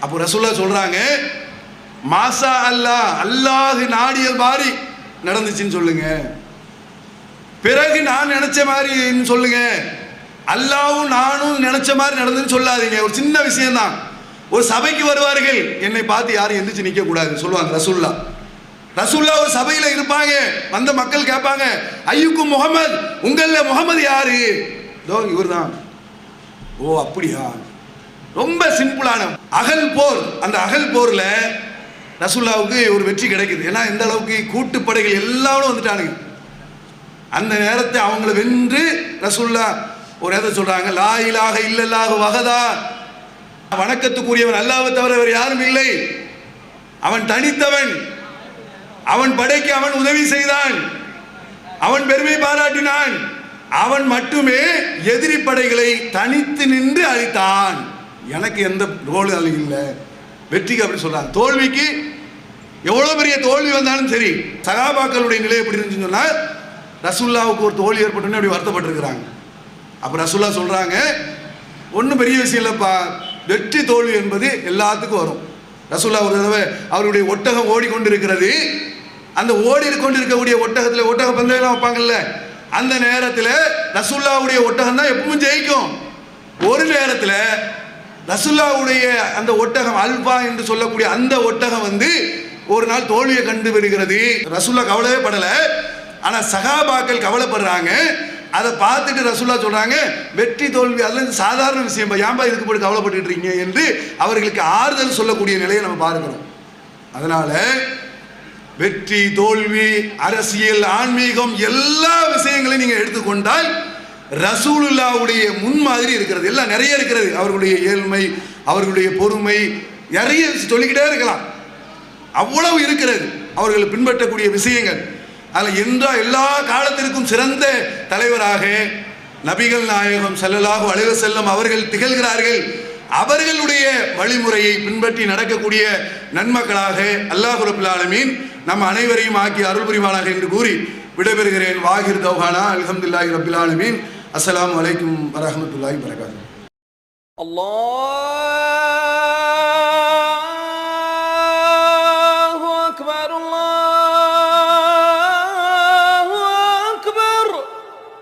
அப்போ ரசூலுல்லாஹ் சொல்றாங்க, மாசா அல்லாஹ், அல்லாஹ் நாடியல் மாதிரி நடந்துச்சுன்னு சொல்லுங்க. பிறகு நான் நினைச்ச மாதிரி சொல்லுங்க. அல்லாவும் நானும் நினைச்ச மாதிரி நடந்துன்னு சொல்லாதீங்க. ஒரு சின்ன விஷயம் தான். ஒரு சபைக்கு வருவார்கள், என்னை பார்த்து யாரும் எந்திரிச்சு நிற்க கூடாது சொல்லுவாங்க ரசூலுல்லாஹ். ரசூலுல்லாஹ் ஒரு சபையில இருப்பாங்க, வந்த மக்கள் கேட்பாங்க, ஐயுக்கும் முகமது, உங்கள முகமது யாரு? இவர் தான். ஓ அப்படியா? ரொம்ப சிம்பிளான அகல் போர். அந்த அகல் போர்ல ரசூலுல்லாஹ்வுக்கு ஒரு வெற்றி கிடைக்குது. ஏன்னா இந்த அளவுக்கு கூட்டுப்படைகள் எல்லாரும் வந்துட்டானுங்க. அந்த நேரத்தை அவங்கள வென்று ரசூலுல்லாஹ் ஒரு இடத்தை சொல்றாங்க, லா இலாஹ இல்லல்லாஹு வஹதா, வணக்கத்துக்குரியவன் அல்லாஹ்வை தவிர வேறு யாரும் இல்லை, அவன் தனித்தவன், அவன் படைக்கு அவன் உதவி செய்தான், அவன் பெருமை பாராட்டினான், அவன் மட்டுமே எதிரி படைகளை தனித்து நின்று அழித்தான், எனக்கு எந்த ரோல் இல்லை. வெற்றிக்கு அப்படி சொல்றாங்க. தோல்விக்கு எவ்வளவு பெரிய தோல்வி வந்தாலும் சரி, சகாபாக்களுடைய நிலை எப்படி இருந்துச்சுன்னு சொன்னா, ரசூலுல்லாஹ்வுக்கு ஒரு தோல்வி ஏற்பட்டோன்னு அப்படி வருத்தப்பட்டிருக்கிறாங்க. அப்ப ரசூலுல்லாஹ் சொல்றாங்க, ஒன்றும் பெரிய விஷயம் இல்லைப்பா, வெற்றி தோல்வி என்பது எல்லாத்துக்கும் வரும். ரசூலுல்லாஹ் ஒரு தடவை அவருடைய ஒட்டகம் ஓடிக்கொண்டிருக்கிறது. அந்த ஓடிக்கொண்டிருக்கக்கூடிய ஒட்டகத்தில் ஒட்டக பந்தயம்லாம் வைப்பாங்கல்ல, அந்த நேரத்தில் ரசூலுல்லாஹ்வுடைய ஒட்டகம் தான் எப்பவும் ஜெயிக்கும். ஒரு நேரத்தில் ரசூலுல்லாஹ்வுடைய அந்த ஒட்டகம் அல்பா என்று சொல்லக்கூடிய அந்த ஒட்டகம் ஒரு நாள் தோல்வியை கண்டு வருகிறது. ரசூலுல்லாஹ் கவலையே படல, ஆனா சகாபாக்கள் கவலைப்படுறாங்க. அதை பார்த்துட்டு ரசூலுல்லாஹ் சொல்றாங்க, வெற்றி தோல்வி அதெல்லாம் சாதாரண விஷயம், ஏன்பா இதுக்கு போய் கவலைப்பட்டு இருக்கீங்க என்று அவர்களுக்கு ஆறுதல் சொல்லக்கூடிய நிலையை நம்ம பார்க்கிறோம். அதனால வெற்றி தோல்வி, அரசியல், ஆன்மீகம் எல்லா விஷயங்களையும் நீங்க எடுத்துக்கொண்டால் ரசூலுல்லாஹ்வுடைய முன்மாதிரி இருக்கிறது, எல்லாம் நிறைய இருக்கிறது. அவர்களுடைய ஏழ்மை, அவர்களுடைய பொறுமை, நிறைய சொல்லிக்கிட்டே இருக்கலாம், அவ்வளவு இருக்கிறது அவர்கள் பின்பற்றக்கூடிய விஷயங்கள். அதில் எல்லா காலத்திற்கும் சிறந்த தலைவராக நபிகள் நாயகம் ஸல்லல்லாஹு அலைஹி வஸல்லம் அவர்கள் திகழ்கிறார்கள். அவர்களுடைய வழிமுறையை பின்பற்றி நடக்கக்கூடிய நன்மக்களாக அல்லாஹ் ரப்பல் ஆலமீன் நம் அனைவரையும் ஆக்கி அருள் புரிவானாக என்று கூறி விடைபெறுகிறேன். வாஹிர் தௌஹானா அல்ஹம்துலில்லாஹி ரப்பில் ஆலமீன். அஸ்ஸலாமு அலைக்கும் வரஹ்மத்துல்லாஹி வபரகாத்துஹு. அல்லாஹ்